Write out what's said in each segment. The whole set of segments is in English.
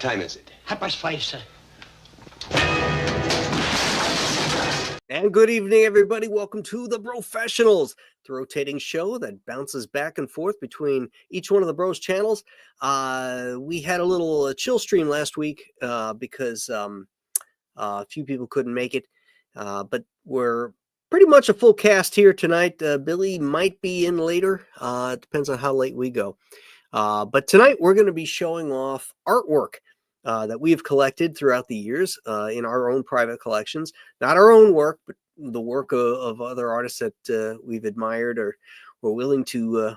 time is it? 5:30, sir. And good evening, everybody. Welcome to the Professionals, the rotating show that bounces back and forth between each one of the Bros channels. We had a little chill stream last week because a few people couldn't make it, but we're pretty much a full cast here tonight. Billy might be in later. It depends on how late we go. But tonight we're going to be showing off artwork that we've collected throughout the years in our own private collections. Not our own work, but the work of other artists that we've admired or were willing to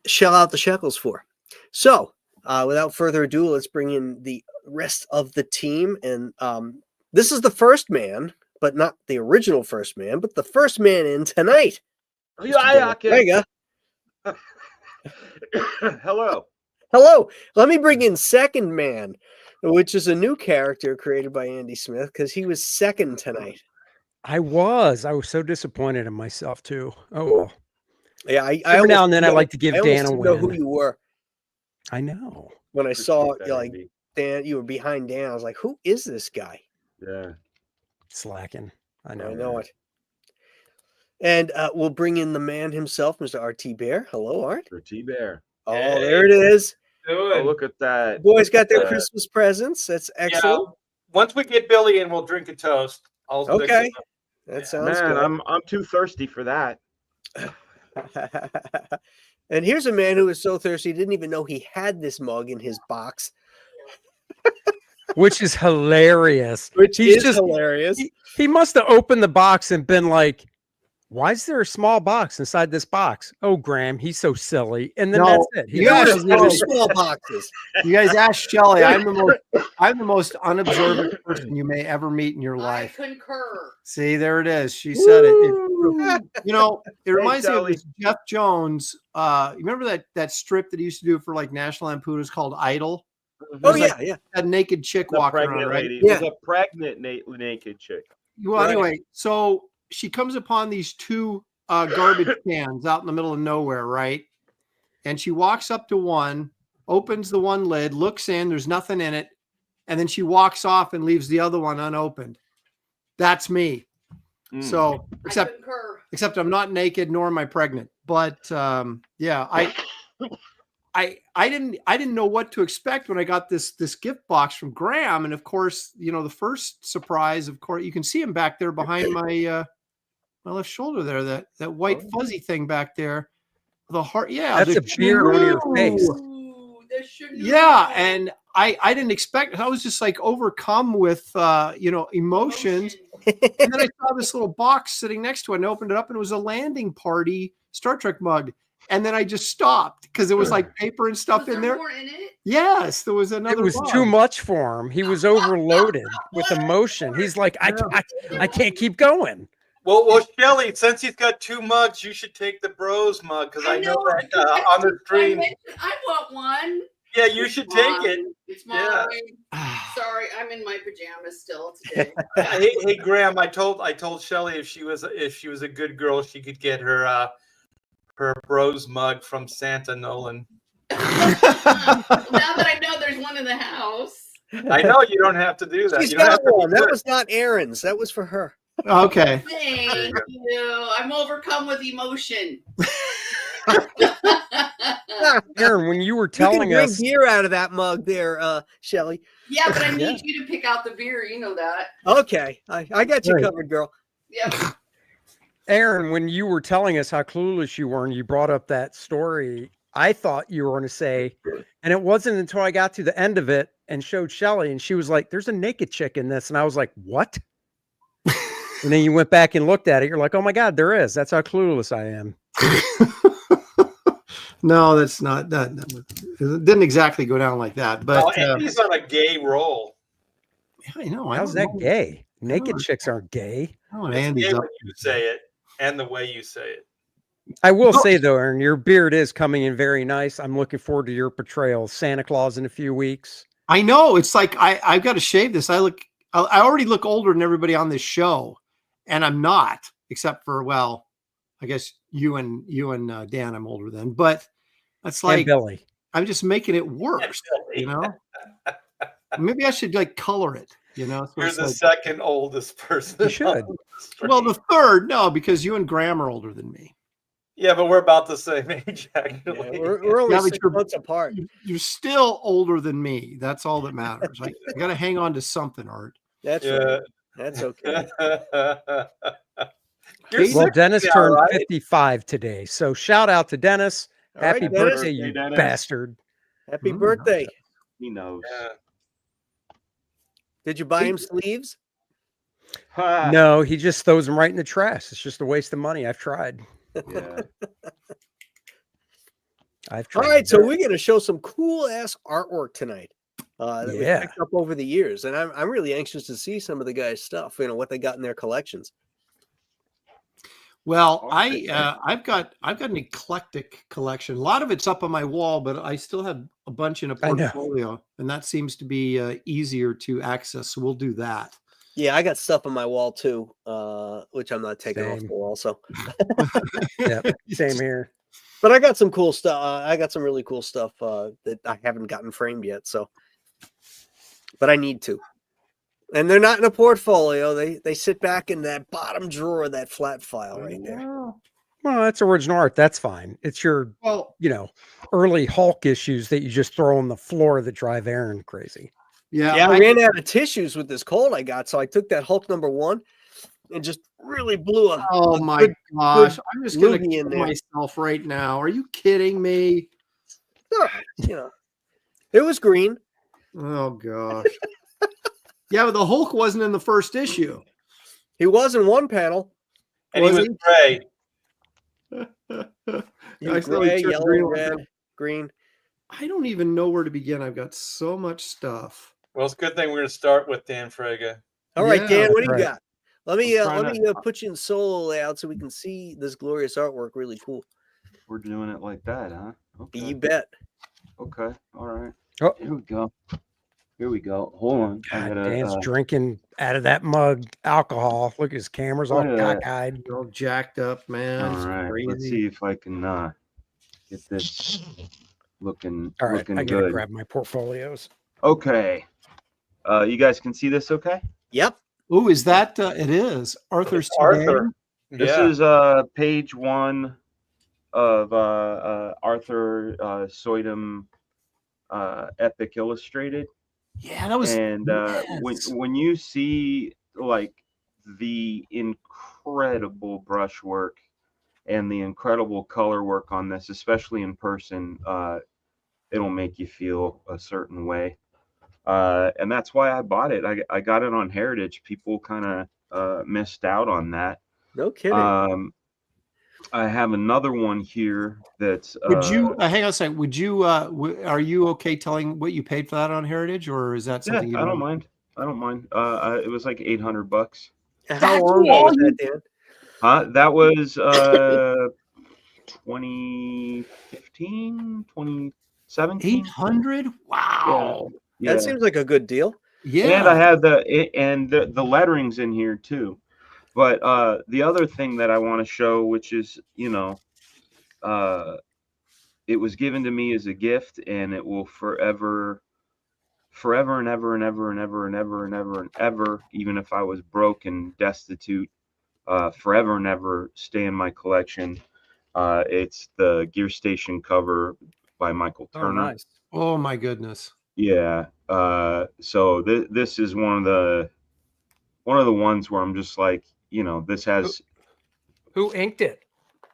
shell out the shekels for. So without further ado, let's bring in the rest of the team. And this is the first man, but not the original first man, but the first man in tonight. Hello. Hello. Let me bring in second man, which is a new character created by Andy Smith because he was second tonight. I was so disappointed in myself too. Oh well. Yeah, Every now and then I like to give Dan a win. Know who you were. I know. When I saw like Dan, you were behind Dan. I was like, "Who is this guy?" Yeah, slacking. I know. I know it. And we'll bring in the man himself, Mr. RT Bear. Hello, Art. RT Bear. Oh, hey. There it is. Oh, look at that. The boys got their Christmas presents. That's excellent. Yeah. Once we get Billy in, we'll drink a toast. Okay. That sounds good. I'm too thirsty for that. And here's a man who is so thirsty he didn't even know he had this mug in his box. Which is hilarious. Hilarious. He must have opened the box and been like, why is there a small box inside this box? Oh, Graham, he's so silly. And then that's it. You guys have small boxes. You guys ask Shelly. I'm the most unobservant person you may ever meet in your life. I concur. See, there it is. She said it. You know, it reminds me of this Jeff Jones. You remember that strip that he used to do for like National Lampoon? It was called Idol. Oh yeah. That naked chick walking around, right? Lady. Yeah. It was a pregnant naked chick. Well, anyway, so she comes upon these two garbage cans out in the middle of nowhere, right? And she walks up to one, opens the one lid, looks in, there's nothing in it, and then she walks off and leaves the other one unopened. That's me. So, except I'm not naked nor am I pregnant. But yeah, I didn't know what to expect when I got this gift box from Graham, and of course, you know, the first surprise, of course, you can see him back there behind my left shoulder there, that white fuzzy thing back there, the heart. Yeah, that's a beard on your face. Yeah, and I didn't expect. I was just like overcome with emotions, and then I saw this little box sitting next to it, and I opened it up, and it was a landing party Star Trek mug. And then I just stopped because there was like paper and stuff in there. More in it? Yes, there was another. It was too much for him. He was overloaded with emotion. He's like, I can't keep going. Well, Shelly, since he's got two mugs, you should take the Bros mug because I know that on the stream. I want one. Yeah, you should take it. It's mine. Yeah. Sorry, I'm in my pajamas still today. hey, Graham, I told Shelly if she was a good girl, she could get her Bros mug from Santa Nolan. Now that I know there's one in the house. I know you don't have to do that. She's got one. That was not Aaron's. That was for her. Okay. Thank you. I'm overcome with emotion. Aaron, when you were telling us beer out of that mug there, Shelly. Yeah, but I need you to pick out the beer. You know that. Okay. I got you covered, girl. Yeah. Aaron, when you were telling us how clueless you were and you brought up that story, I thought you were going to say, and it wasn't until I got to the end of it and showed Shelly, and she was like, there's a naked chick in this. And I was like, what? And then you went back and looked at it. You're like, oh my God, there is. That's how clueless I am. No, that's not that. It didn't exactly go down like that. But Andy's on a gay roll. Yeah, I know. How's that gay? Naked chicks aren't gay. Oh, Andy's gay when you say it and the way you say it. I will say though, Aaron, your beard is coming in very nice. I'm looking forward to your portrayal of Santa Claus in a few weeks. I know. It's like I've got to shave this. I already look older than everybody on this show, and I'm not, except for, well, I guess you and Dan, I'm older than, but it's like Billy. I'm just making it worse, you know? Maybe I should like color it, you know? So You're it's the like, second oldest person. You should. on the well, street. the third, no, because you and Graham are older than me. Yeah, but we're about the same age, Yeah, actually. we're only Yeah, but 6 you're- months apart. You're still older than me. That's all that matters. I got to hang on to something, Art. That's Yeah. right. That's okay. You're Well, Well, 60 Dennis now, turned right? 55 today. So shout out to Dennis. All right, Happy Dennis. birthday, you Dennis. bastard. Happy Mm, birthday. He knows. Yeah. Did you buy him sleeves? Ha! No, he just throws them right in the trash. It's just a waste of money. I've tried. Yeah. I've All tried. right, so we're going to show some cool ass artwork tonight that we Yeah. picked up over the years, and I'm really anxious to see some of the guys' stuff. You know what they got in their collections. Well, Okay. I've got an eclectic collection. A lot of it's up on my wall, but I still have a bunch in a I know. portfolio, and that seems to be easier to access. So we'll do that. Yeah, I got stuff on my wall too, which I'm not taking off the Same. wall. So, Yep. Same here. but I got some cool stuff. I got some really cool stuff that I haven't gotten framed yet. So, but I need to. And they're not in a portfolio. They sit back in that bottom drawer of that flat file right there. Well, that's original art. That's fine. It's your, Well, early Hulk issues that you just throw on the floor that drive Aaron crazy. yeah, Yeah, I ran out of tissues with this cold I got, so I took that Hulk #1 and just really blew a. oh a my good- gosh, I'm just gonna loogie in kill there. myself right now. Are you kidding me? It was green. Oh gosh. Yeah, but the Hulk wasn't in the first issue. He was in one panel. And he Was was he? gray. He was accidentally gray, turned yellow, green on red, purpose. green. I don't even know where to begin. I've got so much stuff. Well, it's a good thing we're going to start with Dan Frege. All right, Yeah, Dan, what do you right. got? Let me I'm trying put you in solo layout so we can see this glorious artwork. Really cool. We're doing it like that, huh? You Okay. bet. Okay. All right. Oh. Here we go. Here we go. Hold on. I God, gotta. Dan's drinking out of that mug alcohol. Look, his camera's all Yeah. cockeyed. You're all jacked up, man. All It's right. Let's crazy. see if I can get this looking All right, looking I gotta good. grab my portfolios. Okay. You guys can see this, okay? Yep. Oh, is that it is Arthur's today? Arthur. This Yeah. is page 1 of Arthur Soydam Epic Illustrated. Yeah, that was And yes. when you see like the incredible brushwork and the incredible color work on this, especially in person, it'll make you feel a certain way. And that's why I bought it. I got it on Heritage. People kind of missed out on that. No kidding. I have another one here that's Would you hang on a second? Would you are you okay telling what you paid for that on Heritage, or is that yeah, something you I don't mind. I don't mind. It was like $800. How long ago was that, Dan? That was 2015, 2017. 800? Wow. Yeah. That seems like a good deal. Yeah. And I had the lettering's in here too. But the other thing that I want to show, which is, it was given to me as a gift, and it will forever and ever and ever and ever and ever and ever and ever, even if I was broke and destitute, forever and ever stay in my collection. It's the Gear Station cover by Michael Turner. Oh my goodness. Yeah. So this is one of the ones where I'm just like, this has Who inked it?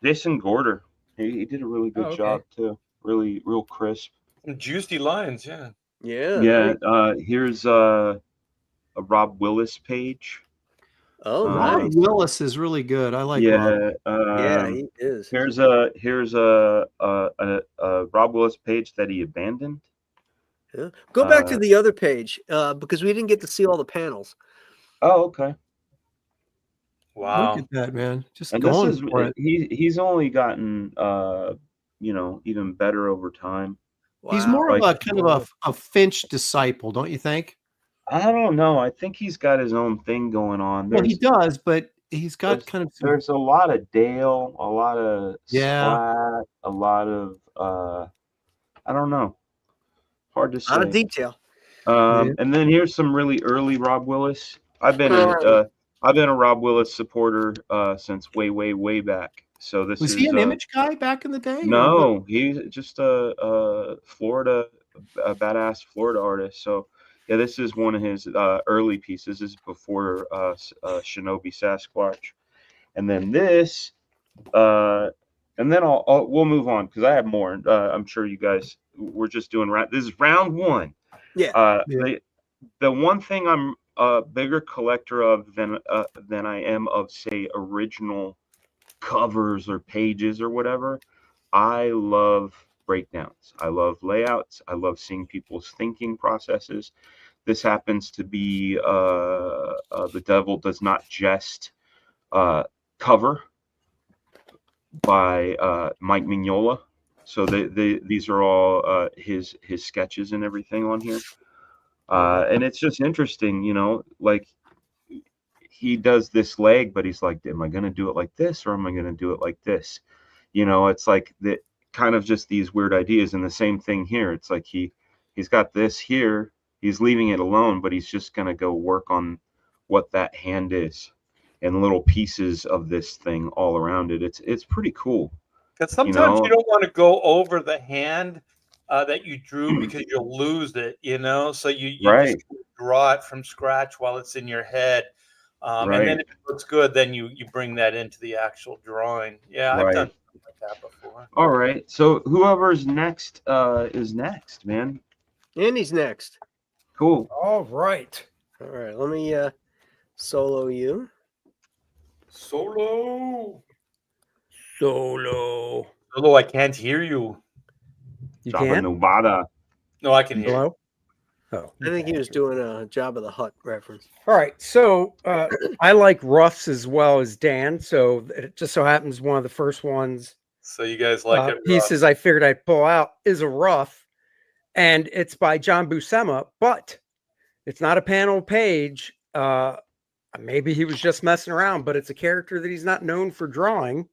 Jason Gorder. He did a really good okay. job too. Really, real crisp. Some juicy lines, yeah. Yeah. Yeah. nice. Here's a Rob Willis page. Oh, Rob nice. Willis is really good. I like Yeah. Rob. Yeah, he is. Here's a Rob Willis page that he abandoned. Yeah. Go back to the other page because we didn't get to see all the panels. Oh, okay. Wow. Look at that, man. Just And this going is for it. he's only gotten even better over time. He's Wow. more of Like- a kind of a Finch disciple, don't you think? I don't know. I think he's got his own thing going on. Well, he does, but he's got there's- kind of some, There's a lot of Dale, a lot of Yeah. Splat, a lot of I don't know. Hard to A lot of say. detail. And then here's some really early Rob Willis. I've been a Rob Willis supporter since way back. So this Was is he an image guy back in the day? no, he's just a Florida, a badass Florida artist. So yeah, this is one of his early pieces. This is before Shinobi Sasquatch, and then this, and then we'll move on because I have more. I'm sure you guys we're just doing this is round one. Yeah. The one thing I'm a bigger collector of than I am of, say, original covers or pages or whatever. I love breakdowns. I love layouts. I love seeing people's thinking processes. This happens to be The Devil Does Not Jest cover by Mike Mignola. So these are all his sketches and everything on here. And it's just interesting, you know, like he does this leg, but he's like, am I going to do it like this or am I going to do it like this? You know, it's like the kind of just these weird ideas. And the same thing here. It's like he's got this here. He's leaving it alone, but he's just going to go work on what that hand is and little pieces of this thing all around it. It's pretty cool. Because sometimes you don't want to go over the hand that you drew because you'll lose it, you know. So you just draw it from scratch while it's in your head, and then if it looks good, then you bring that into the actual drawing. Yeah, I've done something like that before. All right, so whoever's next is next, man. Andy's next. Cool. All right. All right, let me solo you. Solo. Solo, I can't hear you. You Jabba can't? Nevada. No, I can hear you. Hello? Oh, I think he was doing a Jabba the Hutt reference. all right. So I like roughs as well as Dan. So it just so happens one of the first ones So you guys like it? pieces I figured I'd pull out is a rough, and it's by John Buscema, but it's not a panel page. Maybe he was just messing around, but it's a character that he's not known for drawing.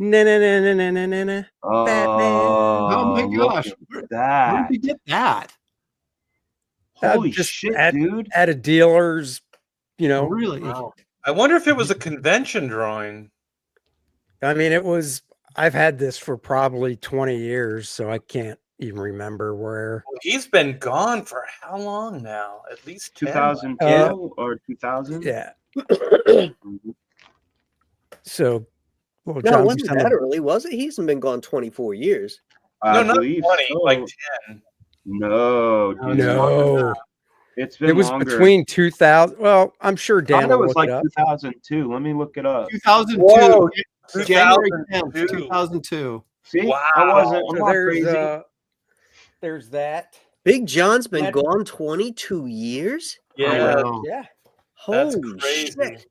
Batman. Oh my gosh. Where did you get that? Holy Just shit, dude. At a dealer's, you know. Really? Wow. I wonder if it was a convention drawing. I mean, I've had this for probably 20 years, so I can't even remember where. Well, he's been gone for how long now? At least 10. 2002 or 2000? Yeah. So, well, No, John it wasn't Buscema- that early, was it? He hasn't been gone 24 years. No, not believe 20, so. like 10. No, dude. No, It's been it was longer. between 2000. Well, I'm sure I Dan thought it will was look like it up. 2002. Let me look it up. 2002. Whoa, January 10th, 2002. 2002. See, Wow. I'm So not crazy. there's that. Big John's been That- gone 22 years? Yeah, Wow. Yeah. that's Holy crazy. shit.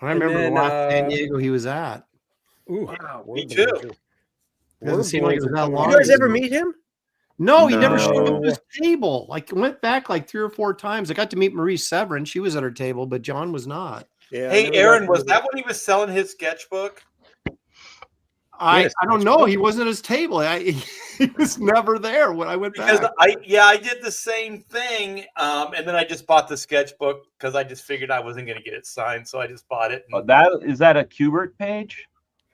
I remember then, the last San Diego he was at. Ooh, Wow, word me too. balloons are- Doesn't word seem like it was balloons are that coming long You out. guys ever meet him? No, he never showed up No. at his table. Like went back like 3 or 4 times. I got to meet Marie Severin. She was at her table, but John was not. Yeah. I Hey, never got Aaron, to was meet that when he was selling his sketchbook? I don't know. He wasn't at his table. He was never there when I went Because back. I did the same thing, and then I just bought the sketchbook because I just figured I wasn't going to get it signed, so I just bought it. Oh, is that a Kubert page?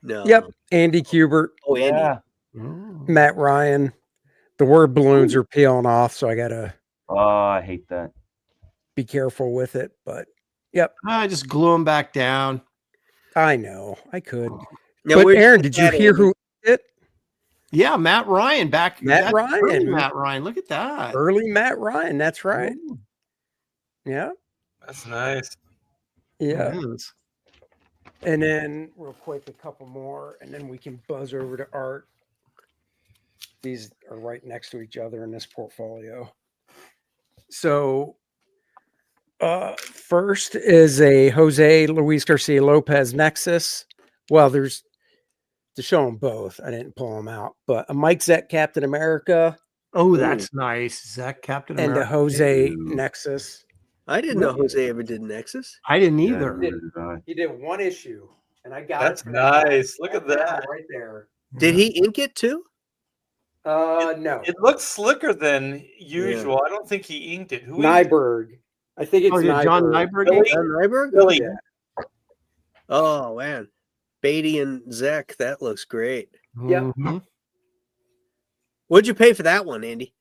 No. Yep. Andy Kubert, Oh, Andy. Yeah. Oh. Matt Ryan. The word balloons are peeling off, so I gotta Oh, I hate that. be careful with it. But yep, I just glue him back down. I know I could. Now, But where'd you Aaron, get did you that, hear Andy? who it? Yeah, Matt Ryan back. Matt that's Ryan. early Matt Ryan. Look at that. Early Matt Ryan. That's right. Oh, Yeah. That's nice. Yeah. it is. And then real quick, a couple more, and then we can buzz over to art. These are right next to each other in this portfolio. So first is a Jose Luis Garcia Lopez Nexus. Well, there's to show them both. I didn't pull them out, but a Mike Zet Captain America Oh, that's nice. Is that Captain and a America? Jose Ew. Nexus. I didn't know Jose ever did Nexus. I didn't Yeah, either. neither did I. He did one issue, and I got That's it for that nice. Look at that. right there. Did he ink it too? No. It looks slicker than usual. I don't think he inked it. Who inked it? Nyberg. I think it's Oh, did John Nyberg. Nyberg? Really? John Ryberg? Really? Yeah. Oh man, Beatty and Zek, that looks great. Yep. Mhm. What'd you pay for that one, Andy?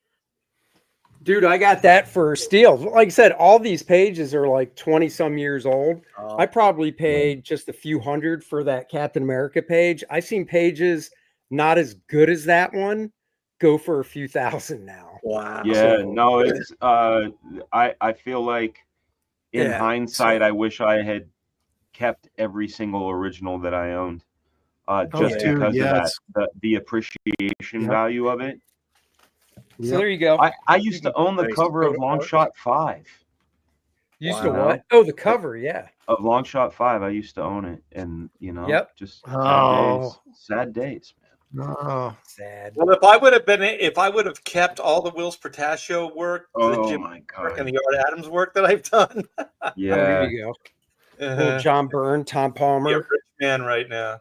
Dude, I got that for steal. Like I said, all these pages are like 20 some years old. Oh, I probably paid just a few hundred for that Captain America page. I've seen pages not as good as that one go for a few thousand now. wow. Yeah, So- no, it's I feel like in Yeah, hindsight, so- I wish I had kept every single original that I owned. Oh, Just dude, because yes. of the appreciation Yep. value of it. So there you go. I used to own the Nice. cover of Go to Long art. Shot 5. Used to Wow. what? Oh, the cover, yeah. Of Long Shot 5, I used to own it, and Yep. just Oh. sad days, man. Oh, Sad. Well, if I would have kept all the Wills Portaccio work, the Oh Jim my work, and god, the Art Adams work that I've done, Oh, yeah, here you go. Little John Byrne, Tom be a Palmer. rich man right now.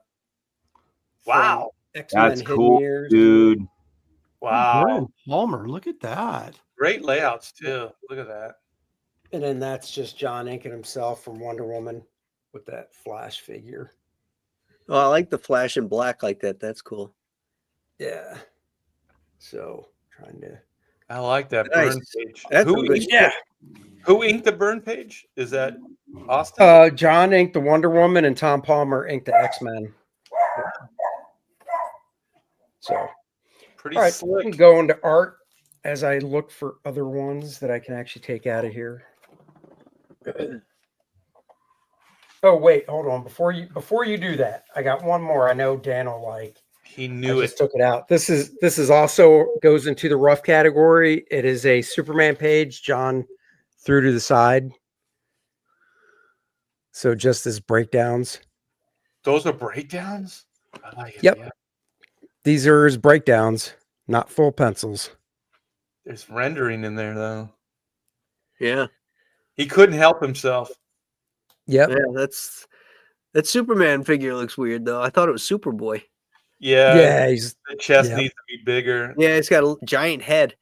Wow. X-Men that's Hidden cool, Years. dude. Wow. Brian Palmer, look at that. Great layouts too. Look at that. And then that's just John inking himself from Wonder Woman with that Flash figure. Oh, I like the flash in black like that. That's cool. Yeah. So trying to. I like that Nice. burn page. That's a Who good inked, Yeah. who inked the burn page? Is that Austin? John inked the Wonder Woman and Tom Palmer inked the X-Men. So Pretty all right, slick. we can go into art as I look for other ones that I can actually take out of here. Oh wait, hold on. Before you do that, I got one more. I know Dan will like. He I knew just it. took it out. This is also goes into the rough category. It is a Superman page. John threw to the side. So just as breakdowns. Those are breakdowns? Ah, yeah, Yep. yeah. These are his breakdowns, not full pencils. There's rendering in there though. Yeah. He couldn't help himself. Yep. Yeah, that Superman figure looks weird though. I thought it was Superboy. Yeah. Yeah, he's The chest yep. needs to be bigger. Yeah, it's got a giant head.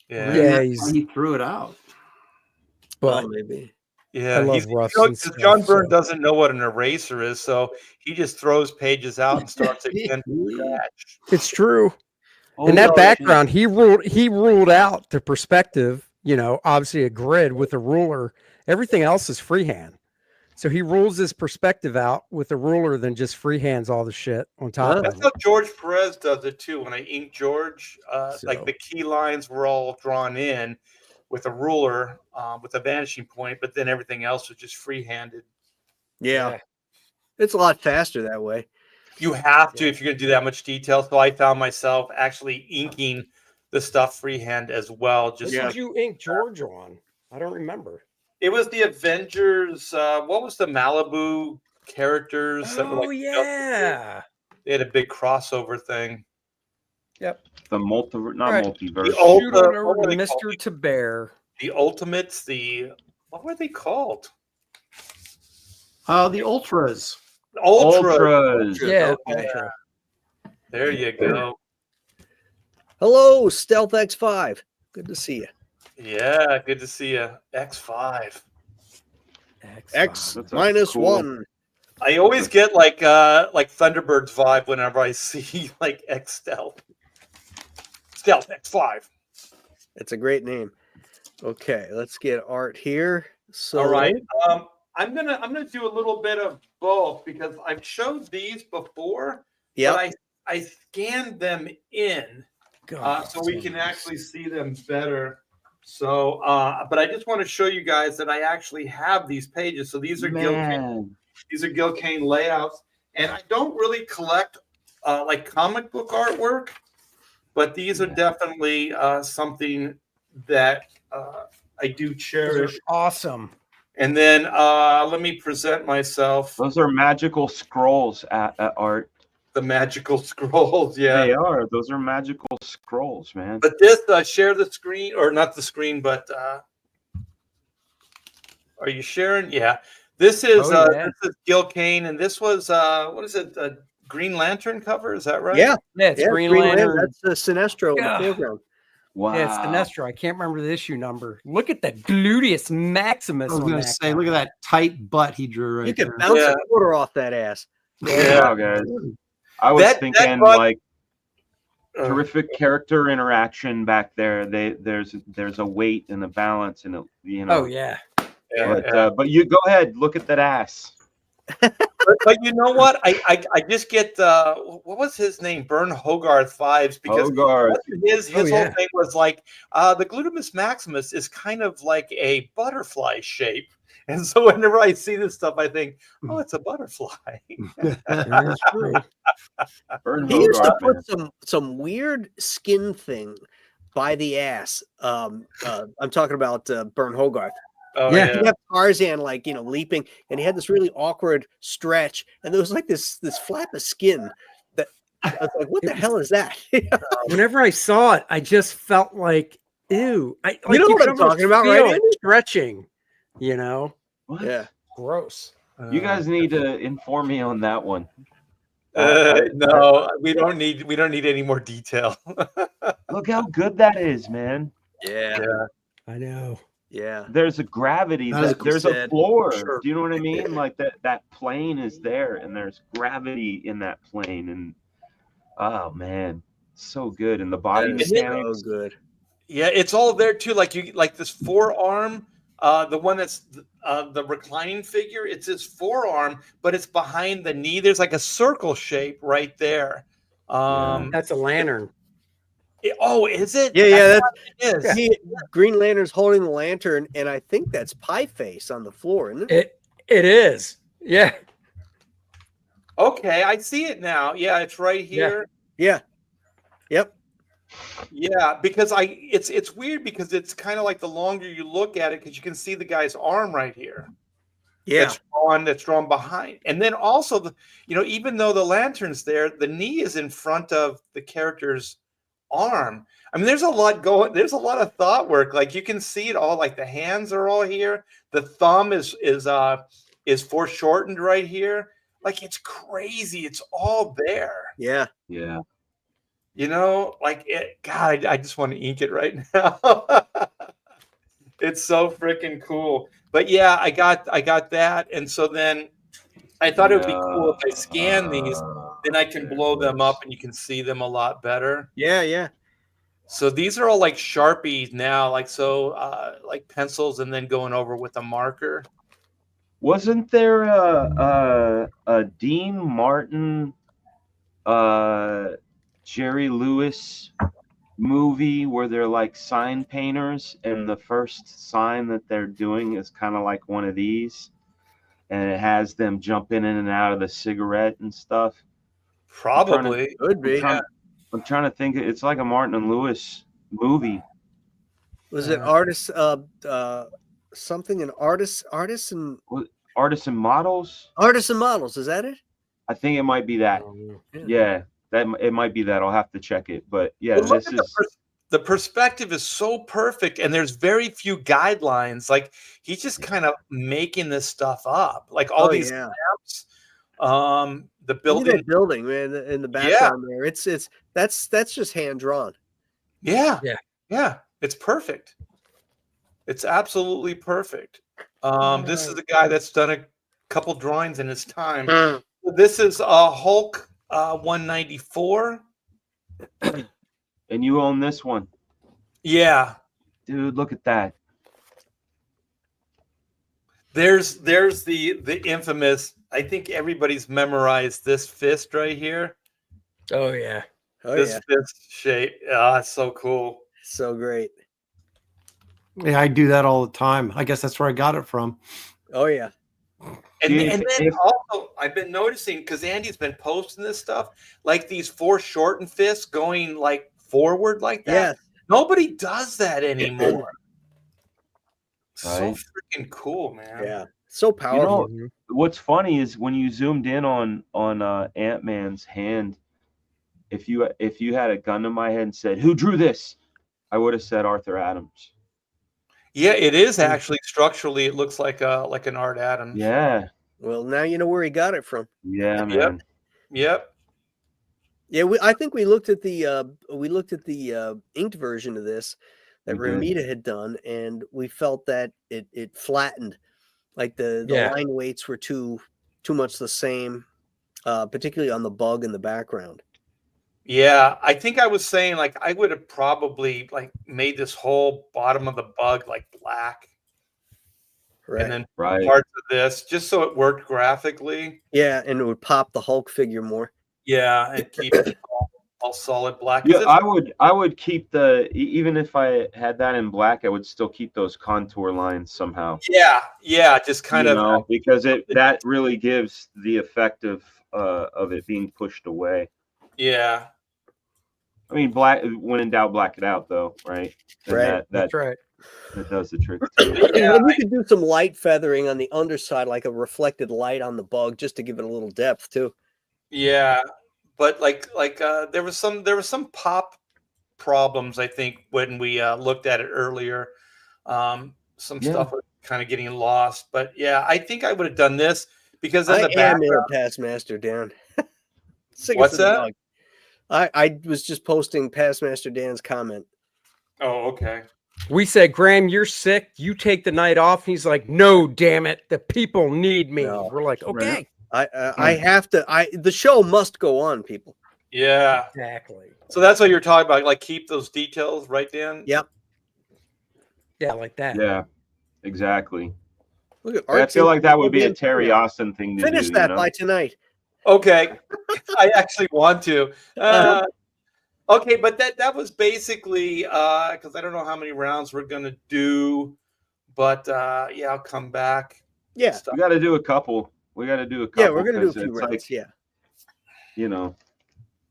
Yeah. Maybe Yeah, that's he's- why he threw it out. but Oh, maybe. Yeah. I love he's- roughs you know, and stuff, John Byrne so- doesn't know what an eraser is, so he just throws pages out and starts again from scratch. it's true. Oh, In that no, background, he ruled out the perspective, obviously a grid with a ruler. Everything else is freehand. So he rules his perspective out with a ruler, then just freehands all the shit on top of That's it. how George Perez does it too. When I ink George, So- like the key lines were all drawn in with a ruler with a vanishing point, but then everything else was just free-handed. Yeah. It's a lot faster that way. You have to Yeah. if you're going to do that much detail. So I found myself actually inking the stuff freehand as well. What Just Yeah. did you ink George on? I don't remember. it was the Avengers. What was the Malibu characters? That were Oh like, yeah. they had a big crossover thing. Yep. the multiverse, not Right. multiverse. The old- Shoot what order, were they Mr. called? To Bear. The Ultimates. What were they called? The Ultras. Ultras. Yeah. Okay. Ultra. There you go. Hello, Stealth X5. Good to see you. Yeah, good to see you. X5. X That's a minus cool- 1. I always get like Thunderbird's vibe whenever I see like X Stealth. Stealth X5. It's a great name. Okay, let's get art here. So All right. I'm gonna do a little bit of both because I've showed these before, yeah. but I scanned them in so we can actually see them better. So, but I just want to show you guys that I actually have these pages. So these are Gil Kane layouts, and I don't really collect like comic book artwork, but these are definitely something that I do cherish. Awesome. And then let me present myself. Those are magical scrolls at art. The magical scrolls, yeah. They are. Those are magical scrolls, man. But this, share the screen, or not the screen, but are you sharing? Yeah. This is Oh, yeah. Gil Kane, and this was what is it? Green Lantern cover. Is that right? Yeah, Yeah, it's yeah, Green Lantern. That's Sinestro in the Yeah. foreground. Wow. Yeah, it's Sinestro. I can't remember the issue number. Look at the gluteus maximus. I was on going to that say, look at guy. that tight butt he drew right You can there. bounce Yeah. a quarter off that ass. Wow, guys. I was That thinking brought- like terrific character interaction back there. There's a weight and a balance and you know. Oh yeah. But you go ahead, look at that ass. but you know what? I just get what was his name? Bern Hogarth vibes because Hogarth. his Oh, whole yeah. thing was like the glutamus maximus is kind of like a butterfly shape. And so whenever I see this stuff, I think, oh, it's a butterfly. That's true. Bern He used to Hogarth, put man. some weird skin thing by the ass. I'm talking about Bern Hogarth. Oh Yeah. He'd have Tarzan like leaping, and he had this really awkward stretch, and there was like this flap of skin that I was like, what the hell is that? Whenever I saw it, I just felt like, ew. Like You know what could I'm almost talking about, feel right, it Andy? stretching, you know? What? Yeah. Gross. You guys need to inform me on that one. No, we don't need any more detail. Look how good that is, man. Yeah. I know. Yeah. There's a gravity. That is There's sad. a floor. Sure. Do you know what I mean? Like that plane is there, and there's gravity in that plane, and oh man, so good. And the body That is mechanics. so good. Yeah, it's all there too. Like this forearm, the one that's the reclining figure. It's his forearm, but it's behind the knee. There's like a circle shape right there. That's a lantern. Oh, is it? Yeah, It is. Green Lantern's holding the lantern, and I think that's Pie Face on the floor, isn't it? It is. Yeah. Okay, I see it now. Yeah, it's right here. Yeah. Yep. Yeah, because it's weird because it's kind of like the longer you look at it, because you can see the guy's arm right here. Yeah. That's drawn behind. And then also even though the lantern's there, the knee is in front of the character's arm. I mean, there's a lot of thought work. Like you can see it all, like the hands are all here. The thumb is foreshortened right here. Like it's crazy. It's all there. Yeah. Yeah. Like it, God, I just want to ink it right now. It's so freaking cool. But yeah, I got that. And so then I thought it would be cool if I scan these, then I can blow them up and you can see them a lot better. Yeah. So these are all like Sharpies now, like pencils and then going over with a marker. Wasn't there a Dean Martin, Jerry Lewis movie where they're like sign painters, and the first sign that they're doing is kind of like one of these, and it has them jumping in and out of the cigarette and stuff? Probably. Could be. I'm trying to think. It's like a Martin and Lewis movie. Was it artists? Something an artists and Artists and Models. artists and models. Is that it? I think it might be that. Yeah, it might be that. I'll have to check it. But yeah, Well, look this at is. the perspective is so perfect, and there's very few guidelines. Like he's just kind of making this stuff up, like all these maps. The building, man, in the background there. That's just hand drawn. Yeah. It's perfect. It's absolutely perfect. This is a guy that's done a couple drawings in his time. This is Hulk 194. And you own this one. Yeah. Dude, look at that. There's the infamous, I think everybody's memorized this fist right here. Oh yeah. This fist shape. Ah, it's so cool. So great. Yeah, I do that all the time. I guess that's where I got it from. Oh yeah. And then also, I've been noticing, because Andy's been posting this stuff, like these foreshortened fists going like forward like that. Yeah. Nobody does that anymore. So Right. freaking cool, man. Yeah. So powerful. What's funny is when you zoomed in on Ant-Man's hand, if you had a gun to my head and said, "Who drew this?" I would have said Arthur Adams. Yeah, it is actually structurally. It looks like an Art Adams. Yeah. Well, now you know where he got it from. Yeah, man. Yep. Yeah, I think we looked at the inked version of this that We did. Ramita had done, and we felt that it flattened, like the line weights were too much the same, particularly on the bug in the background. Yeah, I think I was saying like I would have probably like made this whole bottom of the bug like black, Right. and then Right. parts of this just so it worked graphically. Yeah, and it would pop the Hulk figure more. Yeah, and keep it all solid black. 'Cause Yeah, it's- I would keep even if I had that in black, I would still keep those contour lines somehow. yeah, just kind You of know, because that really gives the effect of it being pushed away. yeah. I mean, when in doubt, black it out, though, right? And Right. That's right. that does the trick too. Yeah, And you could do some light feathering on the underside, like a reflected light on the bug, just to give it a little depth too. yeah, but there was some pop problems I think when we looked at it earlier. Some stuff was kind of getting lost, but yeah, I think I would have done this because then I the am in background. a Past Master, Dan. Sick What's of the that? dog. I was just posting Past Master Dan's comment. Oh, okay. We said, Graham, you're sick. You take the night off. And he's like, no, damn it. The people need me. No. We're like, okay. I have to. The show must go on, people. Yeah. Exactly. So that's what you're talking about. Like keep those details, right, Dan? Yep. Yeah, like that. Yeah, exactly. Look at I feel like that would be a Terry Austin thing to finish do. that you know? by tonight. Okay. I actually want to. Okay, but that was basically because I don't know how many rounds we're gonna do, but yeah, I'll come back. Yeah. We got to do a couple. Yeah, we're gonna do a 'cause few it's rounds. like, Yeah. you know,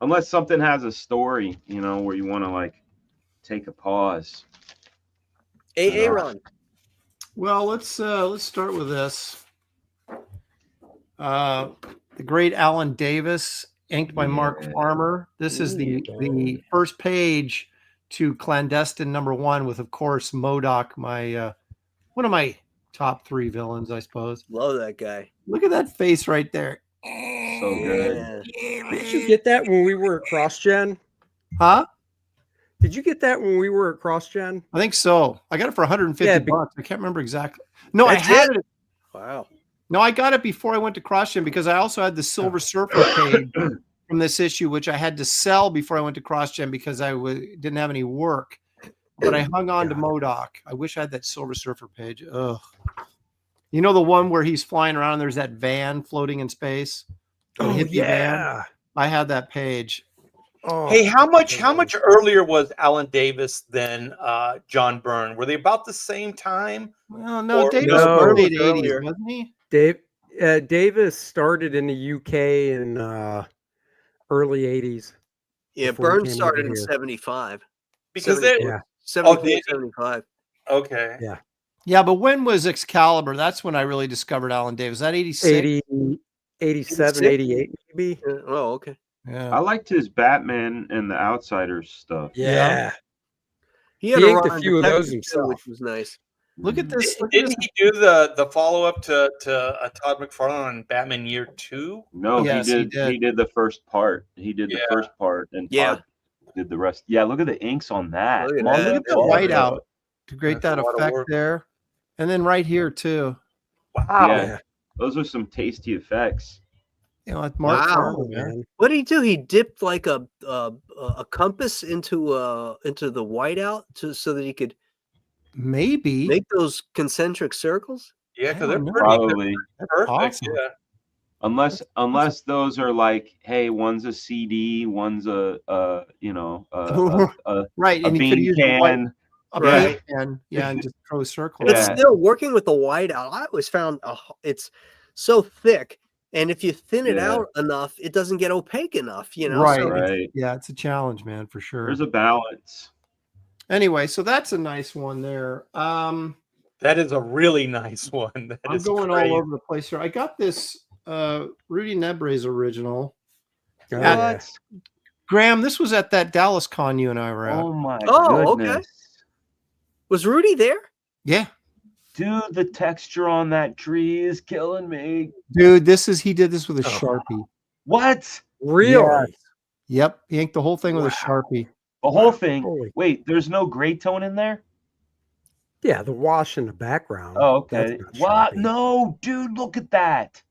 unless something has a story, you know, where you want to like take a pause. Ron. Well, let's start with this. The great Alan Davis, inked by Mark Farmer. This is the first page to Clandestine #1 with, of course, MODOK, my one of my top 3 villains, I suppose. Love that guy. Look at that face right there. So good. Did you get that when we were at CrossGen? Huh? Did you get that when we were at CrossGen? I think so. I got it for 150 Yeah, bucks. I can't remember exactly. No, I That's had it. Wow. No, I got it before I went to CrossGen because I also had the Silver Surfer page from this issue, which I had to sell before I went to CrossGen because I didn't have any work. But I hung on to MODOK. I wish I had that Silver Surfer page. Ugh. You know the one where he's flying around and there's that van floating in space? Oh, hippie yeah. van? I had that page. Oh, Hey, how much earlier was Alan Davis than John Byrne? Were they about the same time? Well, no, Or- Davis No, was it was late 80s, earlier. wasn't he? Davis started in the UK in early 80s. Yeah, Before he Burns came started over in here. 75. Because 74, they Yeah. 74, did he? 75. okay. Yeah. Yeah, but when was Excalibur? That's when I really discovered Alan Davis. Is that 86? 80, 87, 88 maybe. Oh, okay. Yeah. I liked his Batman and the Outsiders stuff. Yeah. He had He a inked a run on few of those Detective too, himself. which was nice. Look at this. Look at Didn't this. he do the follow up to Todd McFarlane on Batman Year 2? No, Yes, he he did. did. He did the first part. He did the Yeah. first part, and Yeah. Todd did the rest. Yeah, look at the inks on that. Look at Come on, that. Look at the Yeah. whiteout to create That's that a lot of effect work. there. And then right here, too. Wow. Yeah. Those are some tasty effects. You know, it's Mark Wow, Farmer, man. Man. What did he do? He dipped like a compass into the whiteout so that he could Maybe. make those concentric circles. Yeah, I because they're don't know. pretty Probably, perfect. awesome. Yeah. unless those are like, hey, one's a CD, one's a Right. And he could bean use can. a Right. paint pen. Yeah, and just throw circles. But Yeah. still, working with the whiteout, I always found it's so thick, and if you thin it Yeah. out enough, it doesn't get opaque enough. You know, Right. So Right. Yeah, it's a challenge, man, for sure. There's a balance. Anyway, so that's a nice one there. That is a really nice one. That I'm is going great. all over the place here. I got this Rudy Nebres original. Oh, Yeah. yeah. Graham, this was at that Dallas con you and I were at. Oh my Oh, okay. goodness. was Rudy there? Yeah. Dude, the texture on that tree is killing me. Dude, he did this with a Oh. Sharpie. What? Really? Yes. Yep, he inked the whole thing with a Wow. Sharpie. The whole thing. Holy- Wait, there's no gray tone in there? Yeah, the wash in the background. Oh, That's okay. not What? Sharpie. No, dude, look at that.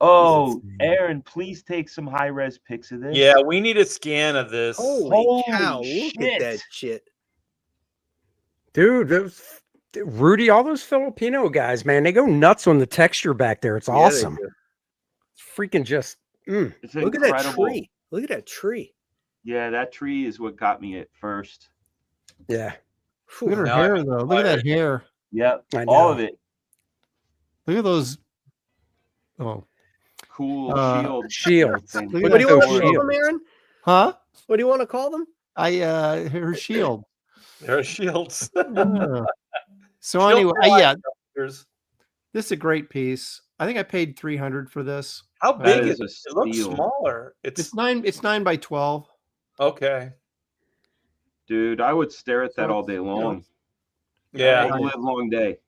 Oh, insane. Aaron, please take some high-res pics of this. Yeah, we need a scan of this. Holy cow! Holy Look at that shit. shit. Dude, Rudy, all those Filipino guys, man, they go nuts on the texture back there. It's Yeah, they awesome. do. It's freaking just. It's Look at that incredible. tree. Look at that tree. Yeah, that tree is what got me at first. Yeah. Look at her Now hair, I'm though. Look at that hair. Yep, I all know. of it. Look at those. Oh, Cool shields. Shields. Thing. Look What at do you that want to shield. call them, Aaron? Huh? What do you want to call them? Her shield. There are shields. Yeah. So Shield anyway, for yeah, There's- this is a great piece. I think I paid $300 for this. How That big is is a it? It looks steal. smaller. It's It's 9 by 12. okay. Dude, I would stare at that all day long. Yeah, All live long day.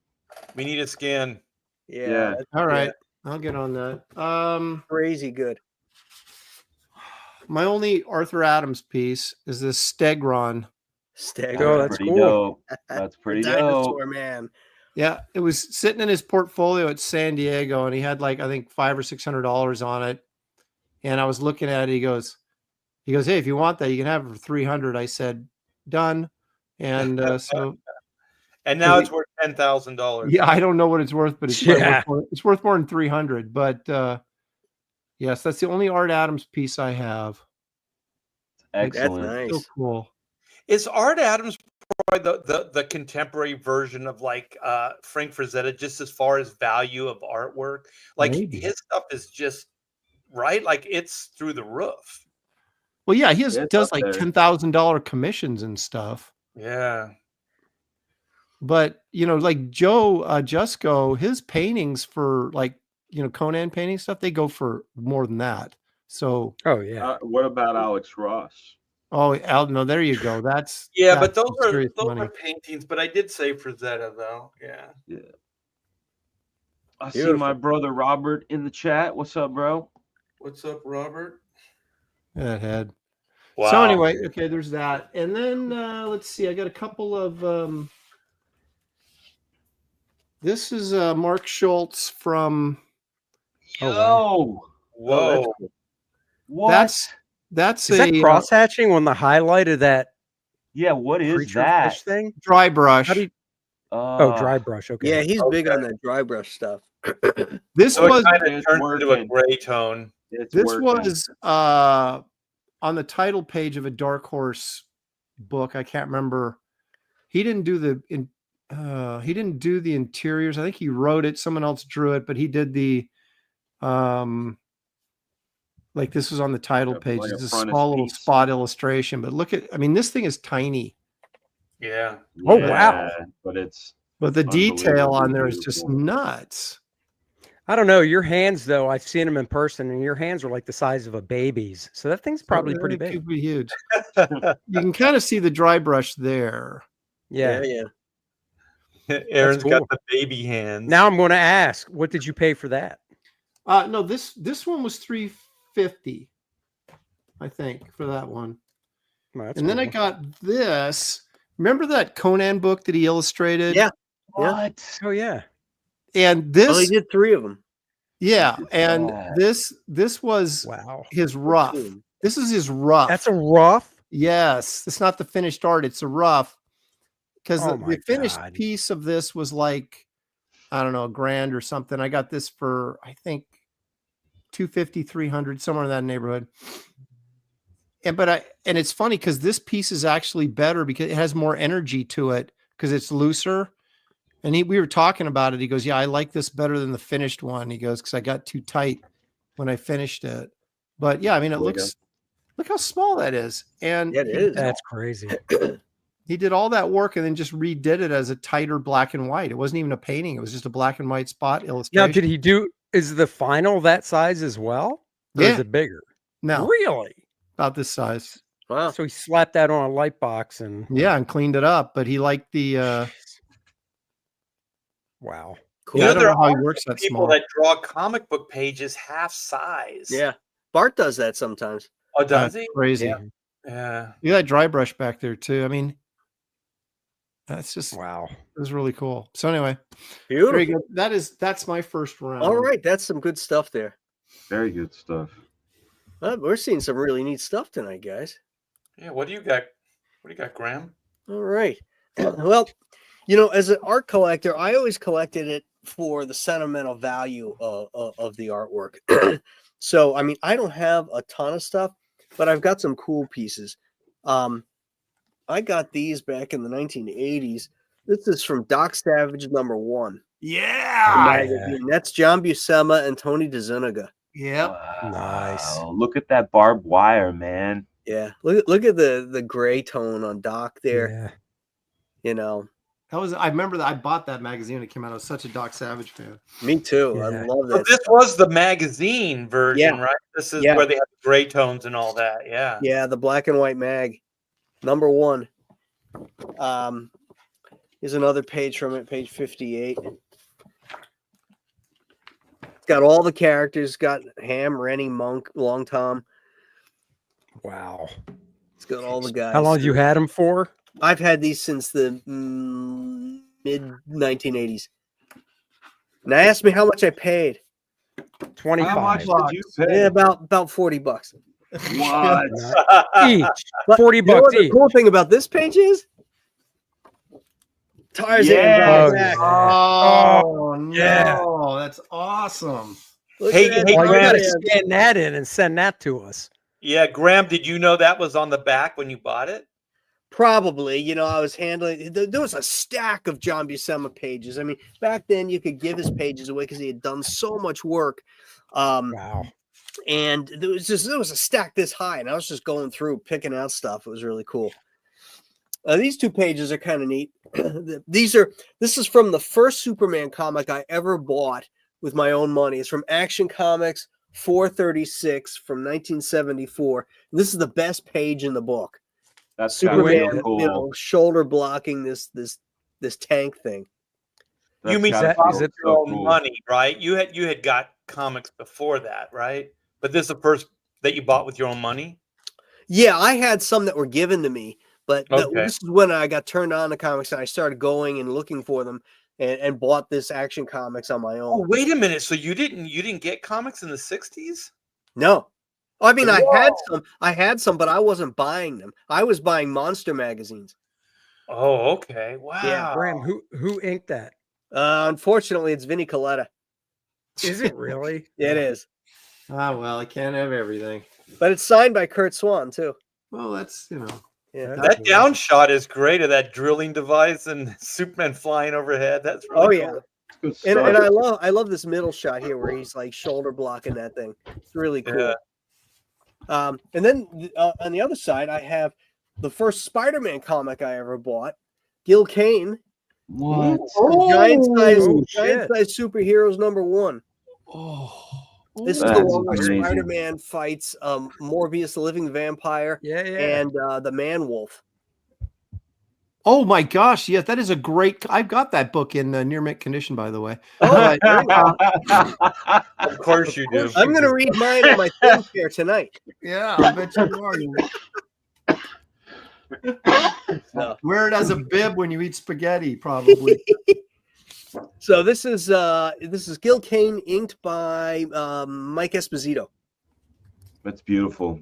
we need a scan. Yeah. that's All right, I'll get on that. crazy good. My only Arthur Adams piece is this Stegron. Stag. Oh, that's pretty cool. dope. That's pretty dope. Dinosaur man. Yeah, it was sitting in his portfolio at San Diego, and he had like I think $500 or $600 on it. And I was looking at it. He goes, hey, if you want that, you can have it for $300. I said, done. And so And now So it's worth $10,000. yeah, I don't know what it's worth, but it's probably Yeah. it's worth more than 300. But yes, that's the only Art Adams piece I have. Excellent. That's So nice. cool. Is Art Adams probably the contemporary version of like Frank Frazetta, just as far as value of artwork? Like Maybe. his stuff is just right, like it's through the roof. Well, yeah, he It's does up like there. $10,000 commissions and stuff. Yeah. But like Joe Jusko, his paintings for like Conan painting stuff, they go for more than that. So Oh, yeah. What about Alex Ross? no, there you go. That's But those some serious money. are paintings. But I did say Frazetta though. Yeah. I see Beautiful. my brother Robert in the chat. What's up, bro? What's up, Robert? That head. Wow. So anyway, okay, there's that. And then let's see, I got a couple of this is Mark Schultz from Oh, wow. Yo, Whoa. what? that's Is that cross hatching on the highlight of that yeah, what is creature that? fish thing? dry brush. How do you, Uh, dry brush. Okay. Yeah, he's big Okay. on that dry brush stuff. This So was it kind of It's turns into a working. gray tone. It's this working. was on the title page of a Dark Horse book. I can't remember. He didn't do the interiors. I think he wrote it. Someone else drew it, but he did the like this was on the title Yeah, page. like a It's a frontispiece. small little spot illustration, but look at this thing is tiny, Yeah. Oh, wow. But it's but the detail on there is Unbelievably just beautiful. nuts. I don't know. Your hands, though, I've seen them in person, and your hands are like the size of a baby's. So that thing's probably pretty It big. could be huge. You can kind of see the dry brush there. Yeah. Aaron's cool. got the baby hands. Now I'm going to ask, what did you pay for that? No, this one was $350, I think, for that one. Well, that's And then I cool. got this. Remember that Conan book that he illustrated? Yeah. what? Oh, yeah. And Well, he this, did 3 of them. yeah, and that. this was Wow. his rough. This is his rough. That's a rough. Yes, it's not the finished art; it's a rough. Because Oh the my finished God. piece of this was like, I don't know, $1,000 or something. I got this for I think $250, $300, somewhere in that neighborhood. And it's funny because this piece is actually better because it has more energy to it because it's looser. And we were talking about it. He goes, "Yeah, I like this better than the finished one." He goes, "Because I got too tight when I finished it." But yeah, I mean, it There you looks. Look how small that is. And Yeah, it is. That's crazy. he did all that work and then just redid it as a tighter black and white. It wasn't even a painting. It was just a black and white spot illustration. Now, did he do, is the final that size as well? Or Yeah. is it bigger? No, Really? about this size. Wow. So he slapped that on a light box and Yeah, and cleaned it up. But he liked the. wow. Cool. Yeah, I You know, don't there know how he are works that people small. that draw comic book pages half size. Yeah. Bart does that sometimes. Oh, does That's he? crazy. Yeah. Yeah. You got dry brush back there too. I mean, that's just Wow. it was really cool. So anyway, Beautiful. very good. That's my first round. All right, that's some good stuff there. Very good stuff. We're seeing some really neat stuff tonight, guys. Yeah. What do you got? What do you got, Graham? All right. Well, you know, as an art collector, I always collected it for the sentimental value of the artwork. So, I mean, I don't have a ton of stuff, but I've got some cool pieces. I got these back in the 1980s. This is from Doc Savage #1. Yeah. Magazine. That's John Buscema and Tony DeZuniga. Yep. Nice. Wow, look at that barbed wire, man. Yeah. Look at the gray tone on Doc there. Yeah. You know. I remember that I bought that magazine when it came out. I was such a Doc Savage fan. Me too. Yeah. I love So that. this was the magazine version, Yeah. right? This is Yeah. where they have the gray tones and all that. Yeah. Yeah, the black and white mag. #1. Here's another page from it, page 58. It's got all the characters. Got Ham, Rennie, Monk, Long Tom. Wow. It's got all the guys. How long have you had them for? I've had these since the mid 1980s. Now ask me how much I paid. 25 How much did you pay? Yeah, about $40. What? each. But 40 you know bucks what the each. cool thing about this page is? Tarzan. Yes. back. Oh no, yeah. that's awesome. Look Hey, at that. hey, Well, you Graham, got to scan that in and send that to us. Yeah, Graham, did you know that was on the back when you bought it? Probably, you know, I was handling. There was a stack of John Buscema pages. I mean, back then you could give his pages away because he had done so much work. Wow. And there was a stack this high, and I was just going through picking out stuff. It was really cool. These two pages are kind of neat. This is from the first Superman comic I ever bought with my own money. It's from Action Comics 436 from 1974. And this is the best page in the book. That's Superman, Superman, cool. you know, shoulder blocking this tank thing. You mean gotta you feel bought so your own cool. money, right? You had got comics before that, right? But this is the first that you bought with your own money? Yeah, I had some that were given to me, but Okay. this is when I got turned on to comics and I started going and looking for them and bought this Action Comics on my Oh, own. wait a minute. So you didn't get comics in the 60s? No. I mean, Whoa. I had some, but I wasn't buying them. I was buying monster magazines. Oh, okay. Wow. Yeah. Graham, who inked that? Unfortunately, it's Vinnie Coletta. Is it really? It is. Ah, well, I can't have everything. But it's signed by Kurt Swan, too. Well, that's Yeah. That down shot is great of that drilling device and Superman flying overhead. That's really Oh, cool. yeah. Good And stuff. I love this middle shot here where he's like shoulder blocking that thing. It's really cool. Yeah. And then on the other side, I have the first Spider-Man comic I ever bought, Gil Kane, What? Giant Size shit. Superheroes #1. Oh, This is the That's one where amazing. Spider-Man fights Morbius, the living vampire, Yeah, yeah. and the Man Wolf. oh my gosh! Yes, that is a great. I've got that book in near mint condition, by the way. Oh, Of course you do. I'm going to read mine on my film fair tonight. Yeah, I bet you are. No. Wear it as a bib when you eat spaghetti, probably. So this is Gil Kane inked by Mike Esposito. That's beautiful.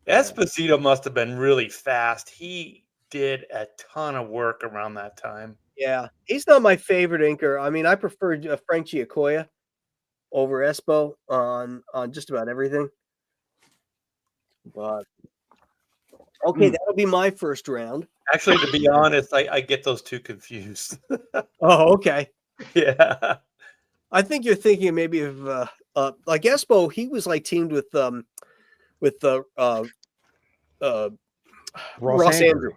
Esposito must have been really fast. He did a ton of work around that time. Yeah, he's not my favorite inker. I mean, I prefer Frank Giacoia over Espo on just about everything. But okay, that'll be my first round. Actually, to be honest, I get those two confused. Oh, okay. Yeah. I think you're thinking maybe of like Espo. He was like teamed with Ross Andrew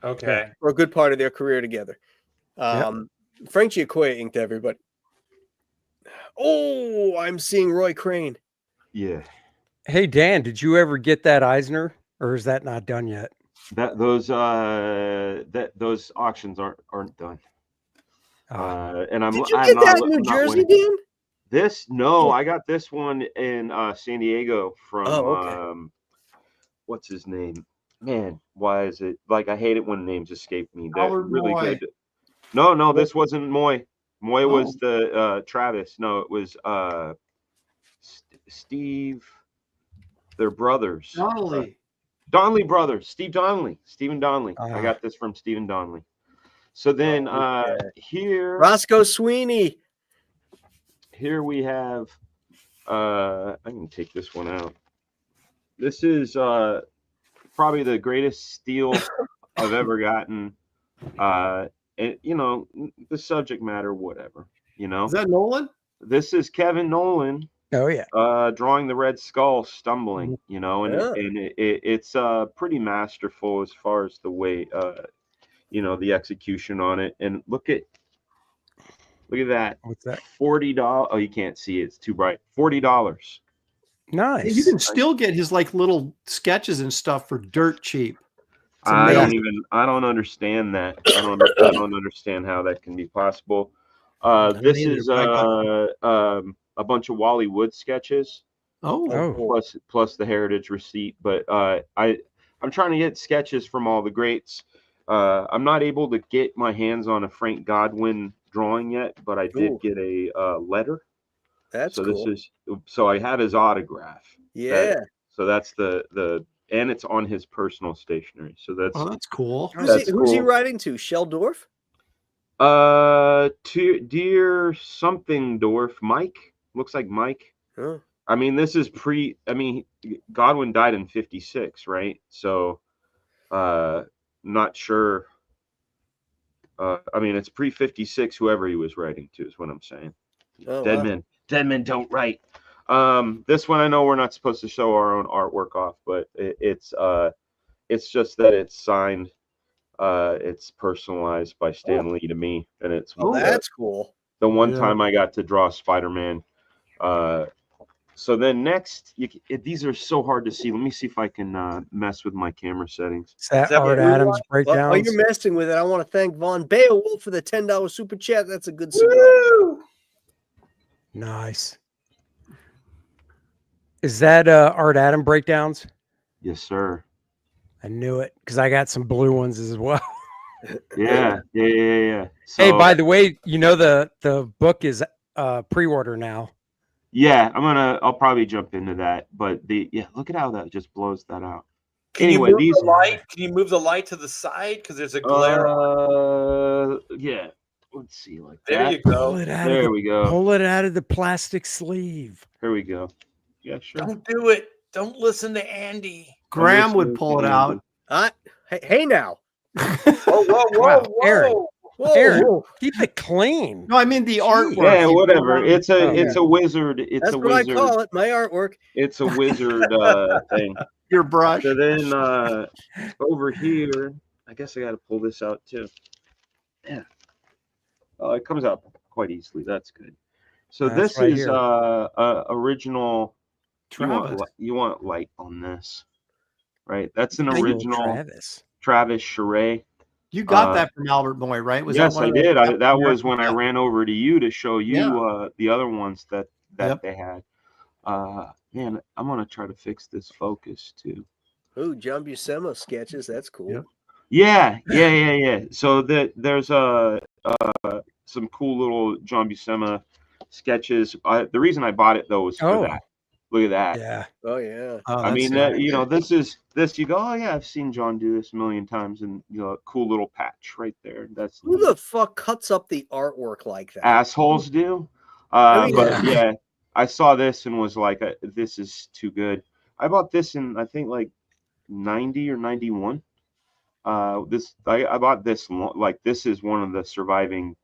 Okay. for a good part of their career together. Frank Giacoia inked everybody. Oh, I'm seeing Roy Crane. Yeah. Hey, Dan, did you ever get that Eisner, or is that not done yet? Those auctions aren't done. And I'm Did you I'm get not that in I'm New not Jersey, winning. Dan? This no, I got this one in San Diego from Oh, okay. what's his name? Man, why is it like I hate it when names escape me? They're Albert really Moy. good. No, this wasn't Moy. Moy was Oh. the Travis. No, it was Steve. They're brothers. Donnelly. Donnelly brothers. Stephen Donnelly. I Ah. got this from Stephen Donnelly. So then here Roscoe Sweeney. here we have I can take this one out. This is probably the greatest steal I've ever gotten. And you know, the subject matter, whatever, you know. Is that Nolan? This is Kevin Nolan Oh yeah. drawing the Red Skull stumbling, you know, and Yeah. it's pretty masterful as far as the way you know, the execution on it. And look at that. What's that? $40. Oh, you can't see it, it's too bright. $40. Nice. You can still get his like little sketches and stuff for dirt cheap. I don't understand that. I don't understand how that can be possible. This neither, is a bunch of Wally Wood sketches. Oh. Plus the heritage receipt. But I'm trying to get sketches from all the greats. I'm not able to get my hands on a Frank Godwin drawing yet, but I did get a letter. That's so cool. So I have his autograph. Yeah. So that's the and it's on his personal stationery. So that's cool. Who's he writing to? Sheldorf? To dear something Dorf, Mike. Looks like Mike. Huh. I mean, this is Godwin died in 56, right? So not sure. I mean, it's pre-56, whoever he was writing to is what I'm saying. Oh, Dead men don't write. This one I know we're not supposed to show our own artwork off, but it's just that it's signed. It's personalized by Stan Lee to me, and it's that's cool. The one time I got to draw Spider-Man. So then next, these are so hard to see. Let me see if I can mess with my camera settings. Is that Art Adams breakdowns? While you're messing with it, I want to thank Von Beowulf for the $10 super chat. That's a good cigar. Nice. Is that Art Adam breakdowns? Yes, sir. I knew it because I got some blue ones as well. Yeah. So, hey, by the way, you know the book is pre-order now. Yeah, I'll probably jump into that. But look at how that just blows that out. Can you move the light? Can you move the light to the side? Because there's a glare on it. Yeah. Let's see, like there that. You go. There we go. Pull it out of the plastic sleeve. Here we go. Yeah, sure. Don't do it. Don't listen to Andy. Graham would pull it out. Hey now. Whoa. Aaron, keep it clean. No, I mean the artwork. Yeah, whatever. It's a wizard. That's what I call it. My artwork. It's a wizard thing. Your brush. So then over here, I guess I got to pull this out too. Yeah. It comes out quite easily. That's good. So this right is original. Travis. You want light on this, right? That's an original Travis Charest. You got that from Albert Moy, right? Yes, I did. That was when I ran over to you to show you the other ones that they had. Man, I'm gonna try to fix this focus too. Ooh, John Buscema sketches. That's cool. Yeah. So there's some cool little John Buscema sketches. The reason I bought it though was for that. Look at that. Yeah. Oh yeah. Oh, I mean, this. You go, oh yeah, I've seen John do this a million times, and a cool little patch right there. That's who the fuck cuts up the artwork like that? Assholes do. But yeah, I saw this and was like, this is too good. I bought this in I think like 90 or 91. I bought this this is one of the surviving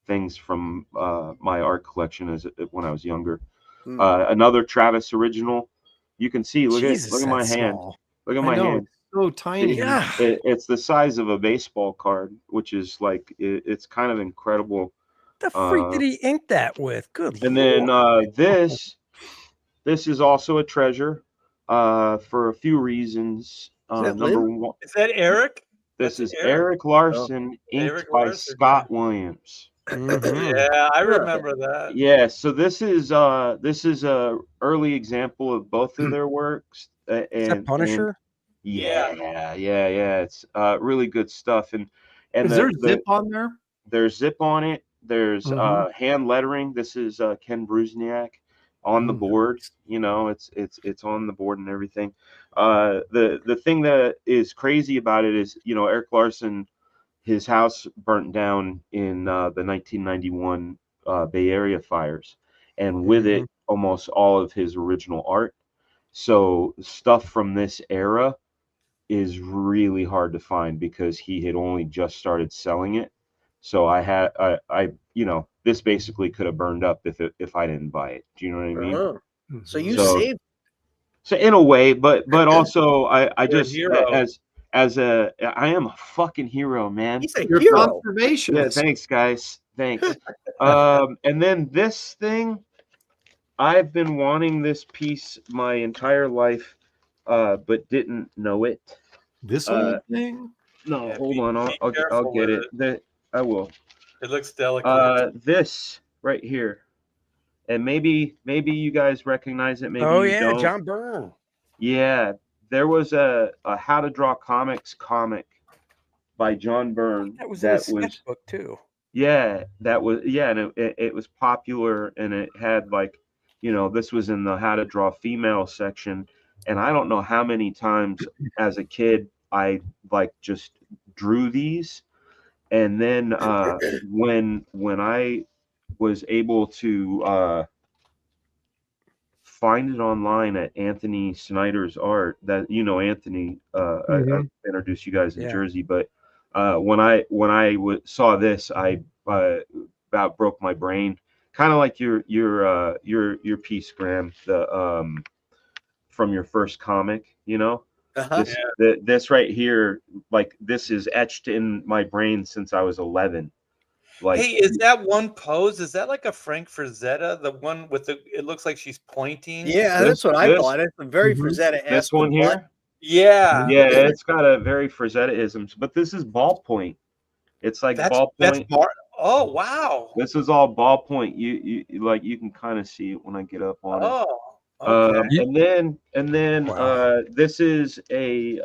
things from my art collection when I was younger. Another Travis original. You can see. Look at my hand. Look at my hand. It's so tiny. It's the size of a baseball card, which is like it's kind of incredible. The freak did he ink that with? Good. And then this is also a treasure for a few reasons. Number one, is that Eric? This is Eric Larson, inked by Scott Williams. Yeah, I remember that. Yeah, so this is a early example of both of their works. Is that Punisher? Yeah. It's really good stuff. And Is there zip on there? there's zip on it. There's Mhm. hand lettering. This is Ken Brusniak on the board. You know, it's on the board and everything. The thing that is crazy about it is, you know, Eric Larson, his house burnt down in the 1991 Bay Area fires, and with it, almost all of his original art. So stuff from this era is really hard to find because he had only just started selling it. So I you know, this basically could have burned up if I didn't buy it. Do you know what I mean? Oh. So you So saved. so in a way, but also I You're a just hero. I am a fucking hero, man. He's a Your hero. conservation. Yeah, thanks guys. Thanks. And then this thing, I've been wanting this piece my entire life, but didn't know it. This Uh, old thing. No, Yeah, hold be on. I'll careful get with it. I will. It looks delicate. This right here, and maybe you guys recognize it. Maybe Oh you yeah, don't. John Byrne. Yeah, there was a How to Draw Comics comic by John Byrne That was in his sketchbook too. yeah, and it was popular, and it had, like, you know, this was in the How to Draw Female section, and I don't know how many times as a kid I like just drew these, and then when I was able to find it online at Anthony Snyder's Art, that, you know, Anthony, I introduced you guys in Yeah. Jersey, but when I saw this, I about broke my brain, kind of like your piece, Graham, the from your first comic, you know. This right here, like, this is etched in my brain since I was 11. Like, Hey, is that one pose? Is that like a Frank Frazetta? The one with the, it looks like she's pointing. Yeah, that's what I thought. It's a very Mhm. Frazetta-esque. this one here, Yeah. yeah, it's got a very Frazetta-isms, but this is ballpoint. It's like That's ballpoint. oh wow. This is all ballpoint. You like, you can kind of see it when I get up on it. Oh, okay. And then Wow. this is a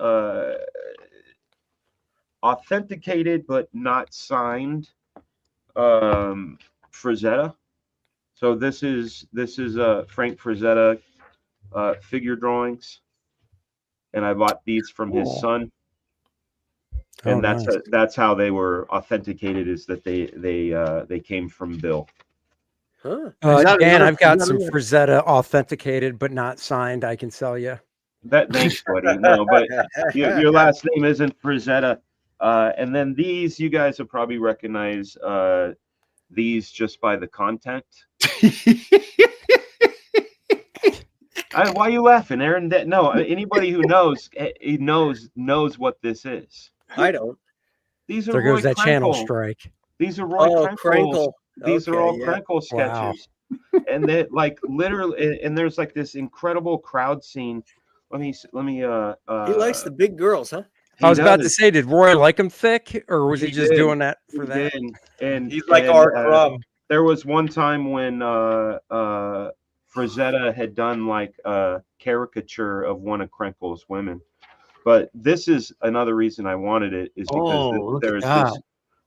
authenticated but not signed Frazetta. So this is Frank Frazetta figure drawings, and I bought these from his son. And nice. that's how they were authenticated, is that they came from Bill. Huh. Dan, I've got some Frazetta authenticated but not signed. I can sell you. Thanks, buddy. No, but your last name isn't Frazetta. And then these, you guys will probably recognize these just by the content. Why are you laughing, Aaron? No, anybody who knows what this is. I don't. These are There goes Roy that channel Krenkel. strike. These are Roy Krenkle. These are all yeah. Krenkel sketches. And they, like, literally, and there's like this incredible crowd scene. Let me He likes the big girls, huh? I was about to say, did Roy like him thick, or was he just doing that for that? And he's like Art Crumb. There was one time when Frazetta had done like a caricature of one of Krenkel's women. But this is another reason I wanted it, is because there's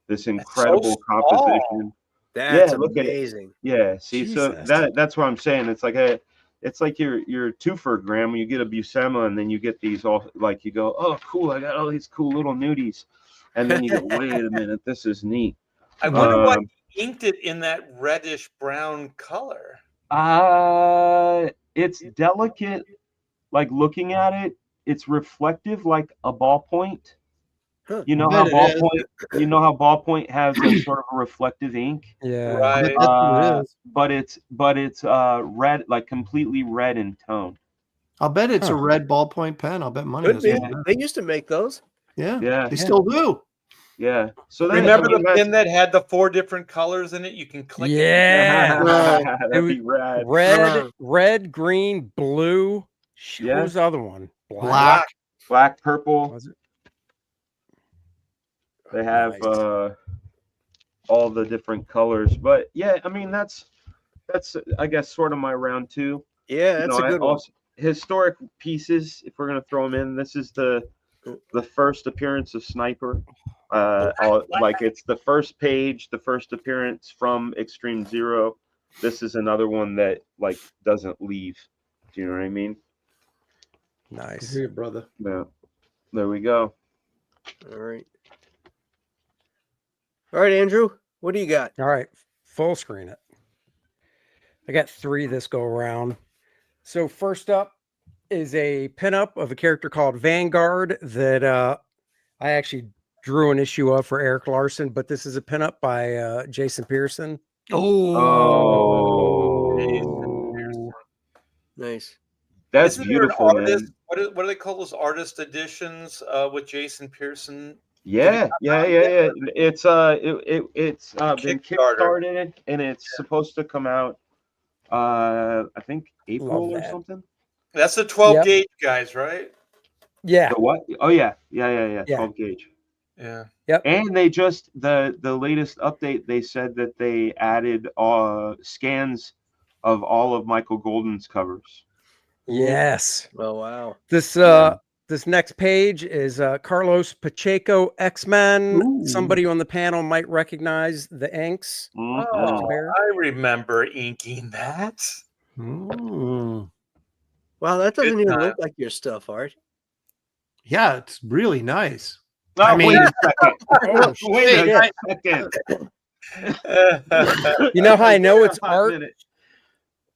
this incredible composition. That's amazing. Yeah, see, Jesus. So that's what I'm saying. It's like your twofer, Graham, when you get a Buscema and then you get these all, like, you go, oh cool, I got all these cool little nudies, and then you go, wait a minute, this is neat. I wonder what inked it in that reddish brown color. It's delicate, like, looking at it, it's reflective like a ballpoint. You know how ballpoint has a sort of a reflective ink. Yeah, right. But it's red, like completely red in tone. I'll bet it's a red ballpoint pen. I'll bet money. They used to make those. Yeah, they still do. Yeah. So remember the pen that had the 4 different colors in it? You can click. Yeah, that'd be rad. Red, green, blue. What was the other one? Black, purple. Was it? They have all the different colors, but yeah, I mean that's I guess sort of my round 2. Yeah, that's a good one. historic pieces, if we're gonna throw them in. This is the first appearance of Sniper. Like it's the first page, the first appearance from Extreme Zero. This is another one that like doesn't leave. Do you know what I mean? Nice. Here, brother. Yeah. There we go. All right. All right, Andrew, what do you got? All right, full screen it. I got 3 this go around. So first up is a pinup of a character called Vanguard that I actually drew an issue of for Eric Larson, but this is a pinup by Jason Pearson. Nice. That's Isn't there an beautiful, artist? man. What do they call those artist editions with Jason Pearson? Yeah. It's it's been kickstarted and it's supposed to come out I think April or something. That's the 12 gauge guys, right? Yeah. The what? Oh yeah. 12 gauge. Yeah. Yep. And they just the latest update, they said that they added scans of all of Michael Golden's covers. Yes. Oh wow. This this next page is Carlos Pacheco, X-Men. Somebody on the panel might recognize the inks. Oh, I remember inking that. Wow, that doesn't even look like your stuff, Art. Yeah, it's really nice. Oh, I mean, wait a second. Oh, Wait a second. You know how I know it's art?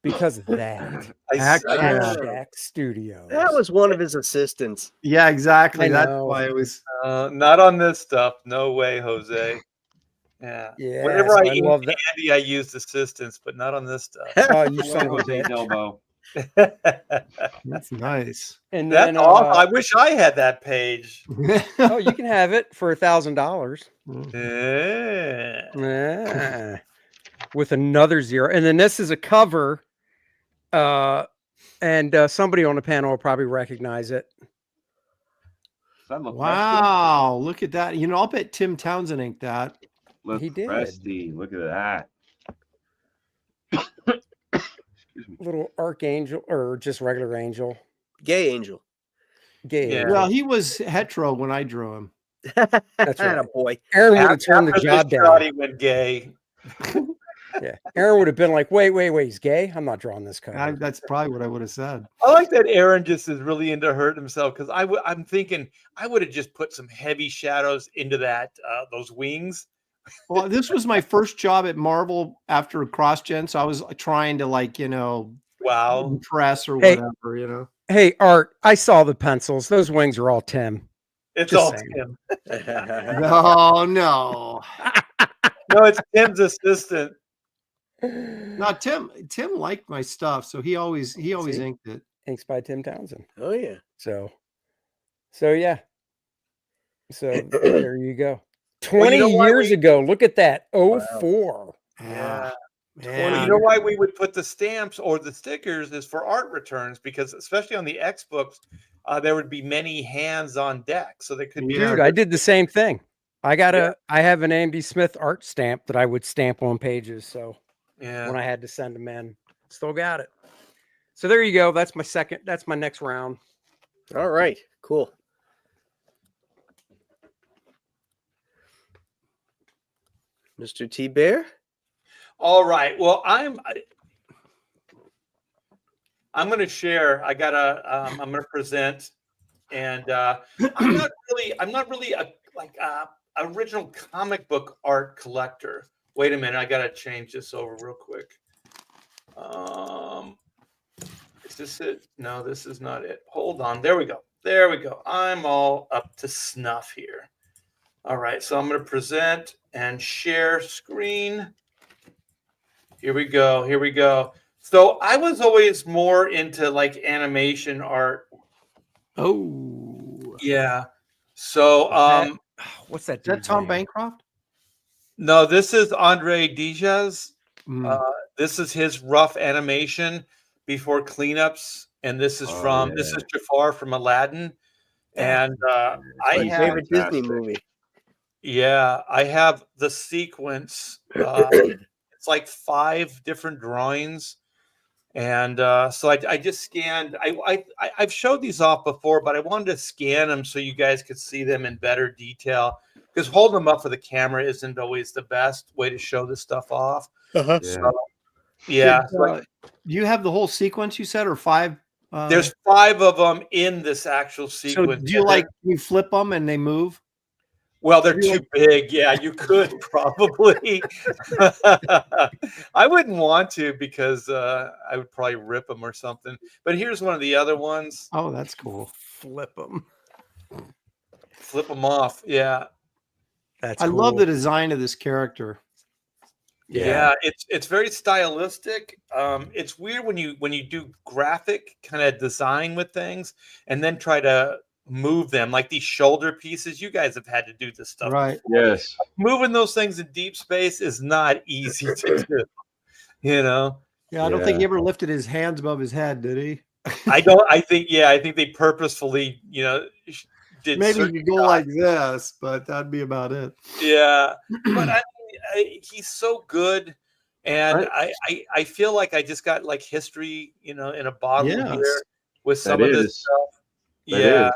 Because of that. Action Shack Studios. That was one of his assistants. Yeah, exactly. I That's know. why it was. Not on this stuff. No way, Jose. Yeah. Yeah. Whenever so I I inked love that. Andy, I used assistants, but not on this stuff. Oh, you son of a Jose bitch. Delbo. That's nice. And That's then awesome. I wish I had that page. oh, you can have it for $1,000. Yeah. Yeah. With another 0. And then this is a cover. And somebody on the panel will probably recognize it. Wow, look at that. You know, I'll bet Tim Townsend inked that. He did. Presty, look at that. Little Archangel or just regular Angel. Gay Angel. Gay. Yeah. Angel. Well, he was hetero when I drew him. That's right. Boy. Aaron would have turned the After job this shot, down. he went gay. Yeah. Aaron would have been like, wait, he's gay? I'm not drawing this cover. That's probably what I would have said. I like that Aaron just is really into hurting himself because I'm thinking I would have just put some heavy shadows into that those wings. Well, this was my first job at Marvel after CrossGen, so I was trying to, like, you know, Wow, impress or Hey. whatever, you know. Hey, Art, I saw the pencils. Those wings are all Tim. it's Just all saying. Tim. No, no. No, it's Tim's assistant. No, Tim liked my stuff, so he always See? inked it. Inks by Tim Townsend. Oh yeah. So yeah. So there you go. 20 Well, you know why years we- ago. Look at that. 04. Yeah. Man. Well, you know why we would put the stamps or the stickers is for art returns because especially on the X books, there would be many hands on deck, so they could. Yeah. Dude, I did the same thing. I have an Andy Smith art stamp that I would stamp on pages. So Yeah. when I had to send them in, still got it. So there you go. That's my next round. All right. Cool. Mr. T Bear. All right. Well, I'm going to share. I'm going to present, and I'm not really a original comic book art collector. Wait a minute, I got to change this over real quick. Is this it? No, this is not it. Hold on. There we go. I'm all up to snuff here. All right, so I'm going to present and share screen. Here we go. So I was always more into like animation art. Oh. Yeah. So What's that? Is that dude's Tom name? Bancroft? no, this is Andre Diaz. Mm. This is his rough animation before cleanups, and this is this is Jafar from Aladdin, and I My have favorite Disney movie. I have the sequence. It's like 5 different drawings. And so I just scanned. I've showed these off before, but I wanted to scan them so you guys could see them in better detail. Because holding them up for the camera isn't always the best way to show this stuff off. Uh-huh. Yeah. So, yeah. Do you have the whole sequence you said, or 5? There's 5 of them in this actual So sequence. do you you flip them and they move? Well, they're too big. Yeah, you could probably. I wouldn't want to because I would probably rip them or something. But here's one of the other ones. Oh, that's cool. Flip them. Flip them off. Yeah. That's I cool. love the design of this character. Yeah, it's very stylistic. It's weird when you do graphic kind of design with things and then try to move them, like these shoulder pieces. You guys have had to do this stuff, Right? before. Yes. Moving those things in deep space is not easy to do. You know. Yeah, I don't think he ever lifted his hands above his head, did he? I don't. I think they purposefully, did. Maybe you could go like this, but that'd be about it. Yeah, but he's so good, and Right. I feel like I just got like history, in a bottle Yes. here with some That of this is. stuff. That Yeah, is.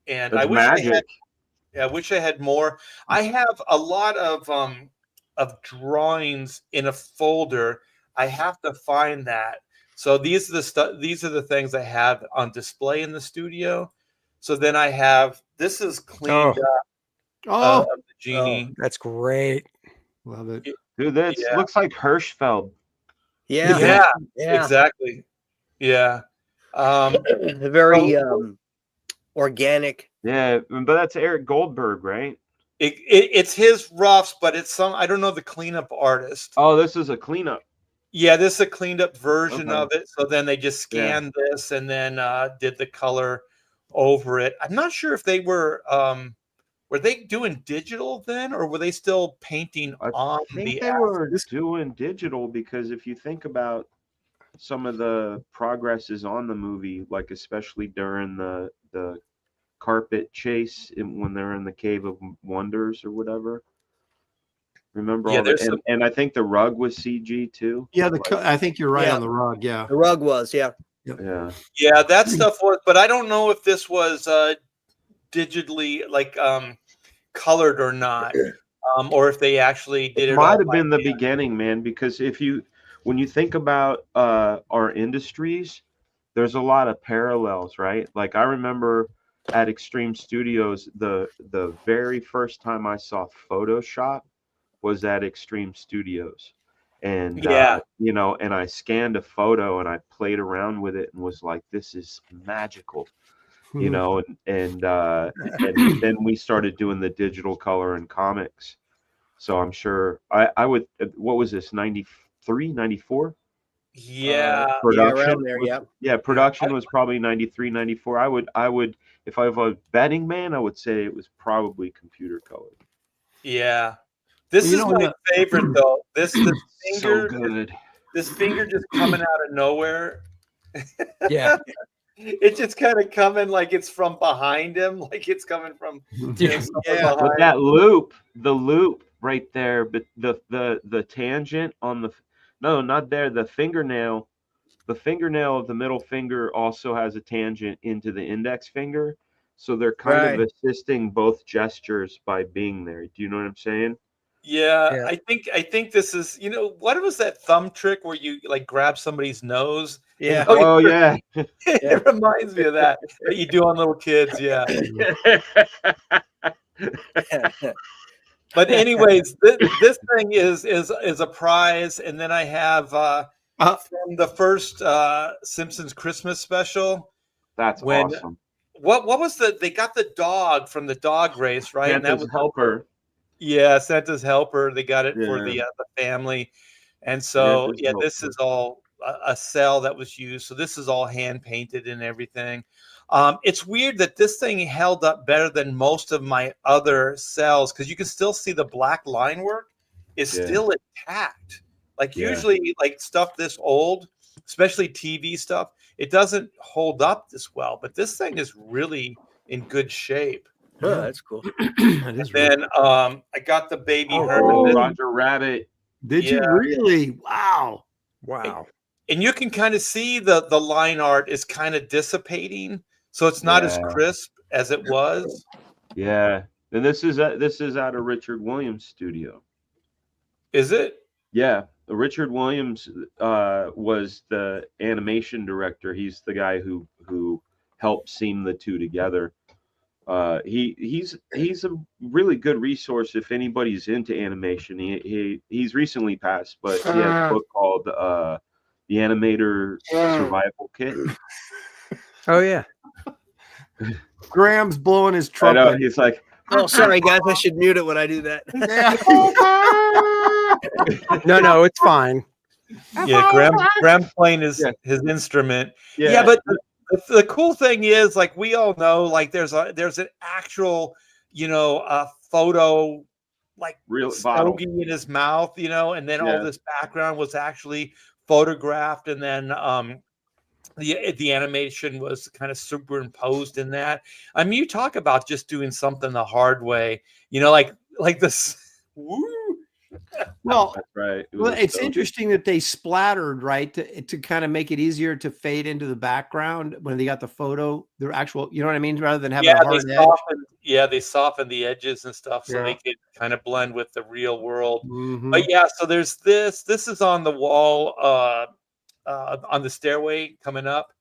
and That's I wish magic. I wish I had more. I have a lot of drawings in a folder. I have to find that. So these are the things I have on display in the studio. So then I have this is cleaned up Oh, of the genie. That's great. love it. Dude, that Yeah. looks like Hirschfeld. Yeah. Yeah, Yeah. exactly. Yeah. Very organic. Yeah, but that's Eric Goldberg, right? It's his roughs, but it's I don't know the cleanup artist. Oh, this is a cleanup. Yeah, this is a cleaned up version Okay. of it. So then they just scanned this and then did the color over it. I'm not sure if they were they doing digital then, or were they still painting on I think the they were doing digital, because if you think about some of the progresses on the movie, like especially during the carpet chase when they're in the Cave of Wonders or whatever. Remember all that? And I think the rug was CG too. Yeah, I think you're right Yeah. on the rug. Yeah. The rug was, yeah. Yeah. Yeah, that stuff was, but I don't know if this was digitally colored or not, or if they actually did it. It might have been the beginning, man, because when you think about our industries, there's a lot of parallels, right? Like I remember at Extreme Studios, the very first time I saw Photoshop was at Extreme Studios. And and I scanned a photo and I played around with it and was like, this is magical. And then we started doing the digital color and comics. So I'm sure I would, what was this, 93, 94? Yeah. Production around there, production was probably 93, 94. I would, if I was a betting man, I would say it was probably computer colored. Yeah. This is my favorite though. This finger, so good. This finger just coming out of nowhere. Yeah. It's just kind of coming like it's from behind him, like it's coming from Yeah. But that loop, the loop right there, but the tangent on the not there, the fingernail of the middle finger also has a tangent into the index finger. So they're kind of assisting both gestures by being there. Do you know what I'm saying? Yeah. I think this is, what was that thumb trick where you like grab somebody's nose? Yeah. Oh yeah. It reminds me of that you do on little kids. Yeah. But anyways, this thing is a prize, and then I have from the first Simpsons Christmas special. That's awesome. What was they got the dog from the dog race, right? Santa's and that was helper. Yeah, Santa's helper. They got it for the family, and so this is all a cell that was used. So this is all hand painted and everything. It's weird that this thing held up better than most of my other cells because you can still see the black line work is still intact. Like usually, like stuff this old, especially TV stuff, it doesn't hold up this well. But this thing is really in good shape. Oh, that's cool. And then I got the baby Herman. Roger Rabbit. Did you really? Wow. Wow. and you can kind of see the line art is kind of dissipating, so it's not as crisp as it was. Yeah, and this is out of Richard Williams' studio. Is it? Yeah, Richard Williams was the animation director. He's the guy who helped seam the two together. He's a really good resource if anybody's into animation. He's recently passed, but he has a book called The Animator Survival Kit. Oh yeah. Graham's blowing his I trumpet. know, he's like, Oh, sorry guys, I should mute it when I do that. No, it's fine. Yeah, Graham's playing his instrument. Yeah, but the cool thing is, like, we all know, like, there's an actual, photo, like, real stogie in his mouth, and then all this background was actually photographed, and then the animation was kind of superimposed in that. I mean, you talk about just doing something the hard way, like this. Woo. Well, that's right. Well, it's interesting that they splattered, right, to kind of make it easier to fade into the background when they got the photo, their actual, you know what I mean, rather than having a hard edge. They softened the edges and stuff so they could kind of blend with the real world. Mm-hmm. But yeah, so there's this. This is on the wall, on the stairway coming up,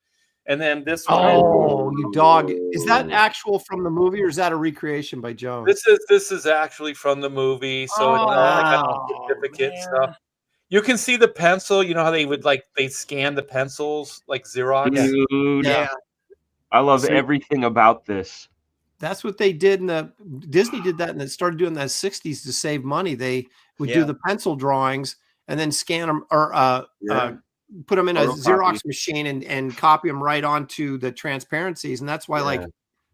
and then this one. Oh, you dog! Is that actual from the movie, or is that a recreation by Jones? This is actually from the movie, so it's like a certificate stuff. You can see the pencil. You know how they scan the pencils like Xerox. Dude, I love everything about this. That's what they did Disney did that, and it started doing that in the 60s to save money. They would do the pencil drawings and then scan them or put them in a Xerox machine and copy them right onto the transparencies. And that's why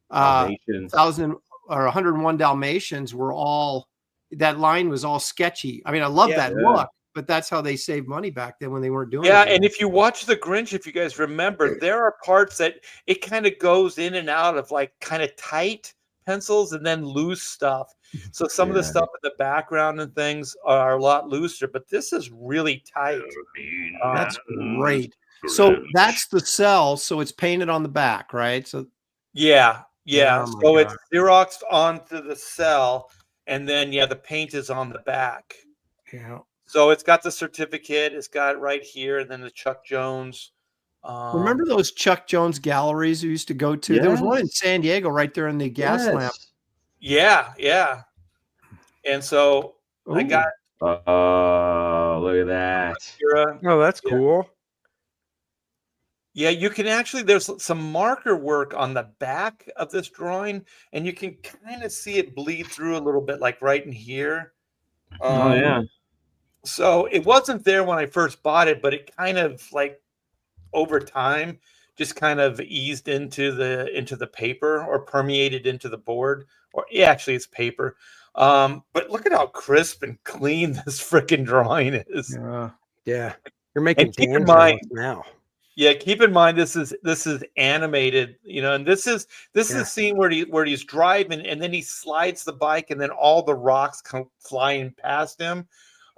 1,000 or 101 Dalmatians were all, that line was all sketchy. I mean, I love that look, but that's how they saved money back then when they weren't doing it. Yeah, and if you watch The Grinch, if you guys remember, there are parts that it kind of goes in and out of like kind of tight pencils and then loose stuff. So some of the stuff in the background and things are a lot looser, but this is really tight. That's great. So that's the cell. So it's painted on the back, right? So yeah. Oh So it's Xeroxed onto the cell, and then the paint is on the back. Yeah. So it's got the certificate. It's got it right here, and then the Chuck Jones. Remember those Chuck Jones galleries we used to go to? There was one in San Diego right there in the gas lamp. Yeah. And so I got. Oh, look at that. Oh, that's cool. Yeah, you can actually, there's some marker work on the back of this drawing, and you can kind of see it bleed through a little bit, like right in here. So it wasn't there when I first bought it, but it kind of like over time just kind of eased into the paper or permeated into the board. Or actually it's paper. But look at how crisp and clean this freaking drawing is. Yeah. You're making now. Yeah, keep in mind this is animated, and this is a scene where he's driving and then he slides the bike and then all the rocks come flying past him.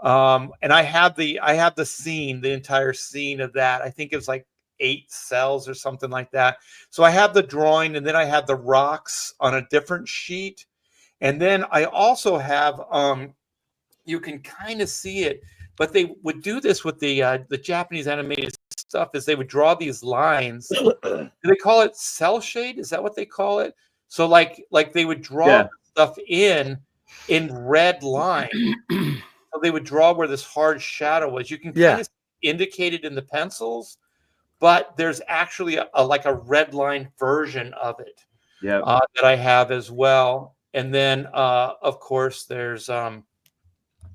And I have the scene, the entire scene of that. I think it's like 8 cells or something like that. So I have the drawing and then I have the rocks on a different sheet. And then I also have you can kind of see it, but they would do this with the Japanese animated stuff is they would draw these lines. Do they call it cell shade? Is that what they call it? So like they would draw stuff in red line. So they would draw where this hard shadow was. You can kind of indicate it in the pencils, but there's actually a red line version of it that I have as well. And then of course there's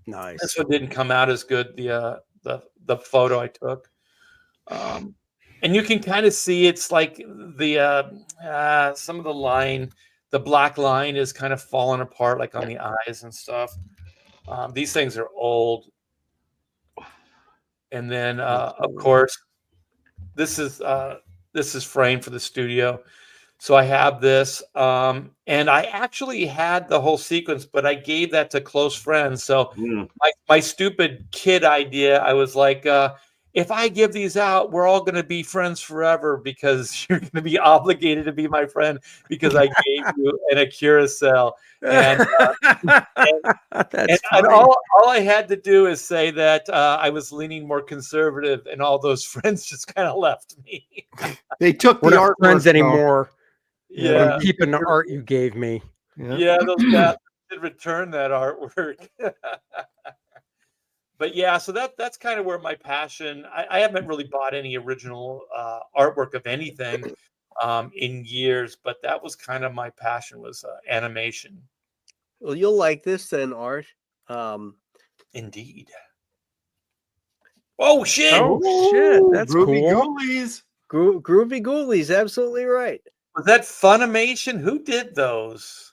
nice. This one didn't come out as good, the photo I took. And you can kind of see it's like the some of the line, the black line is kind of falling apart like on the eyes and stuff. These things are old. And then of course this is framed for the studio. So I have this, and I actually had the whole sequence, but I gave that to close friends. So my stupid kid idea, I was like, if I give these out, we're all going to be friends forever because you're going to be obligated to be my friend because I gave you an Curacao. And, That's and funny. all I had to do is say that I was leaning more conservative, and all those friends just kind of left me. They took We're the not artwork friends though. anymore, but Yeah, I'm keeping the art you gave me. yeah, those bastards did return that artwork. But yeah, so that's kind of where my passion. I haven't really bought any original artwork of anything in years, but that was kind of my passion was animation. Well, you'll like this then, Art. Indeed. Oh shit! Oh shit, that's Groovy cool. Ghoulies. Groovy Ghoulies, absolutely right. Was that Funimation? Who did those?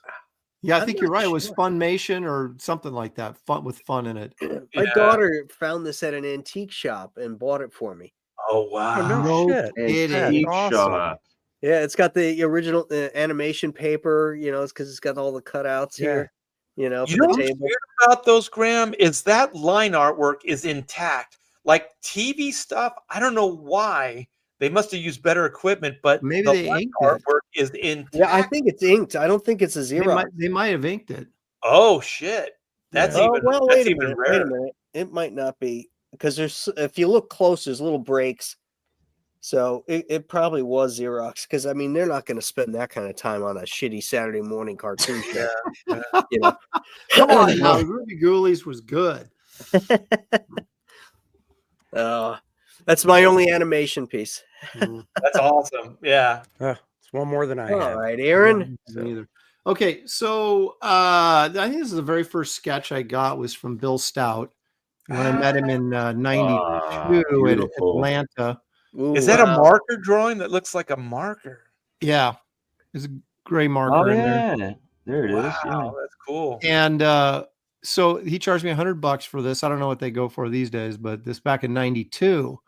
Yeah, I I'm think not you're right. It was sure. Funimation or something like that. Fun with fun in it. My Yeah. daughter found this at an antique shop and bought it for me. Oh wow! Oh no, No shit. kidding. Antique awesome. shop. Yeah, it's got the original animation paper. It's because it's got all the cutouts Yeah. here. For You know the what's table. weird about those, Graham, is that line artwork is intact. Like TV stuff, I don't know why. They must have used better equipment, but Maybe the they line inked it. artwork is intact. Yeah, I think it's inked. I don't think it's a Xerox. They might have inked it. Oh shit! That's Yeah. even Well, that's wait a even minute. rare. Wait a minute. It might not be because if you look close, there's little breaks. So it probably was Xerox because I mean they're not going to spend that kind of time on a shitty Saturday morning cartoon show. Come on now, Groovy Ghoulies was good. That's my only animation piece. That's awesome. Yeah. It's one more than I All have. right, Aaron. Neither. Okay, so I think this is the very first sketch I got was from Bill Stout when I met him in '92 at Beautiful. Atlanta. Ooh, Is that a wow. marker drawing that looks like a marker? Yeah, there's a gray marker Oh in there. yeah, there it is. Wow, Yeah. that's cool. And so he charged me $100 for this. I don't know what they go for these days, but this back in '92.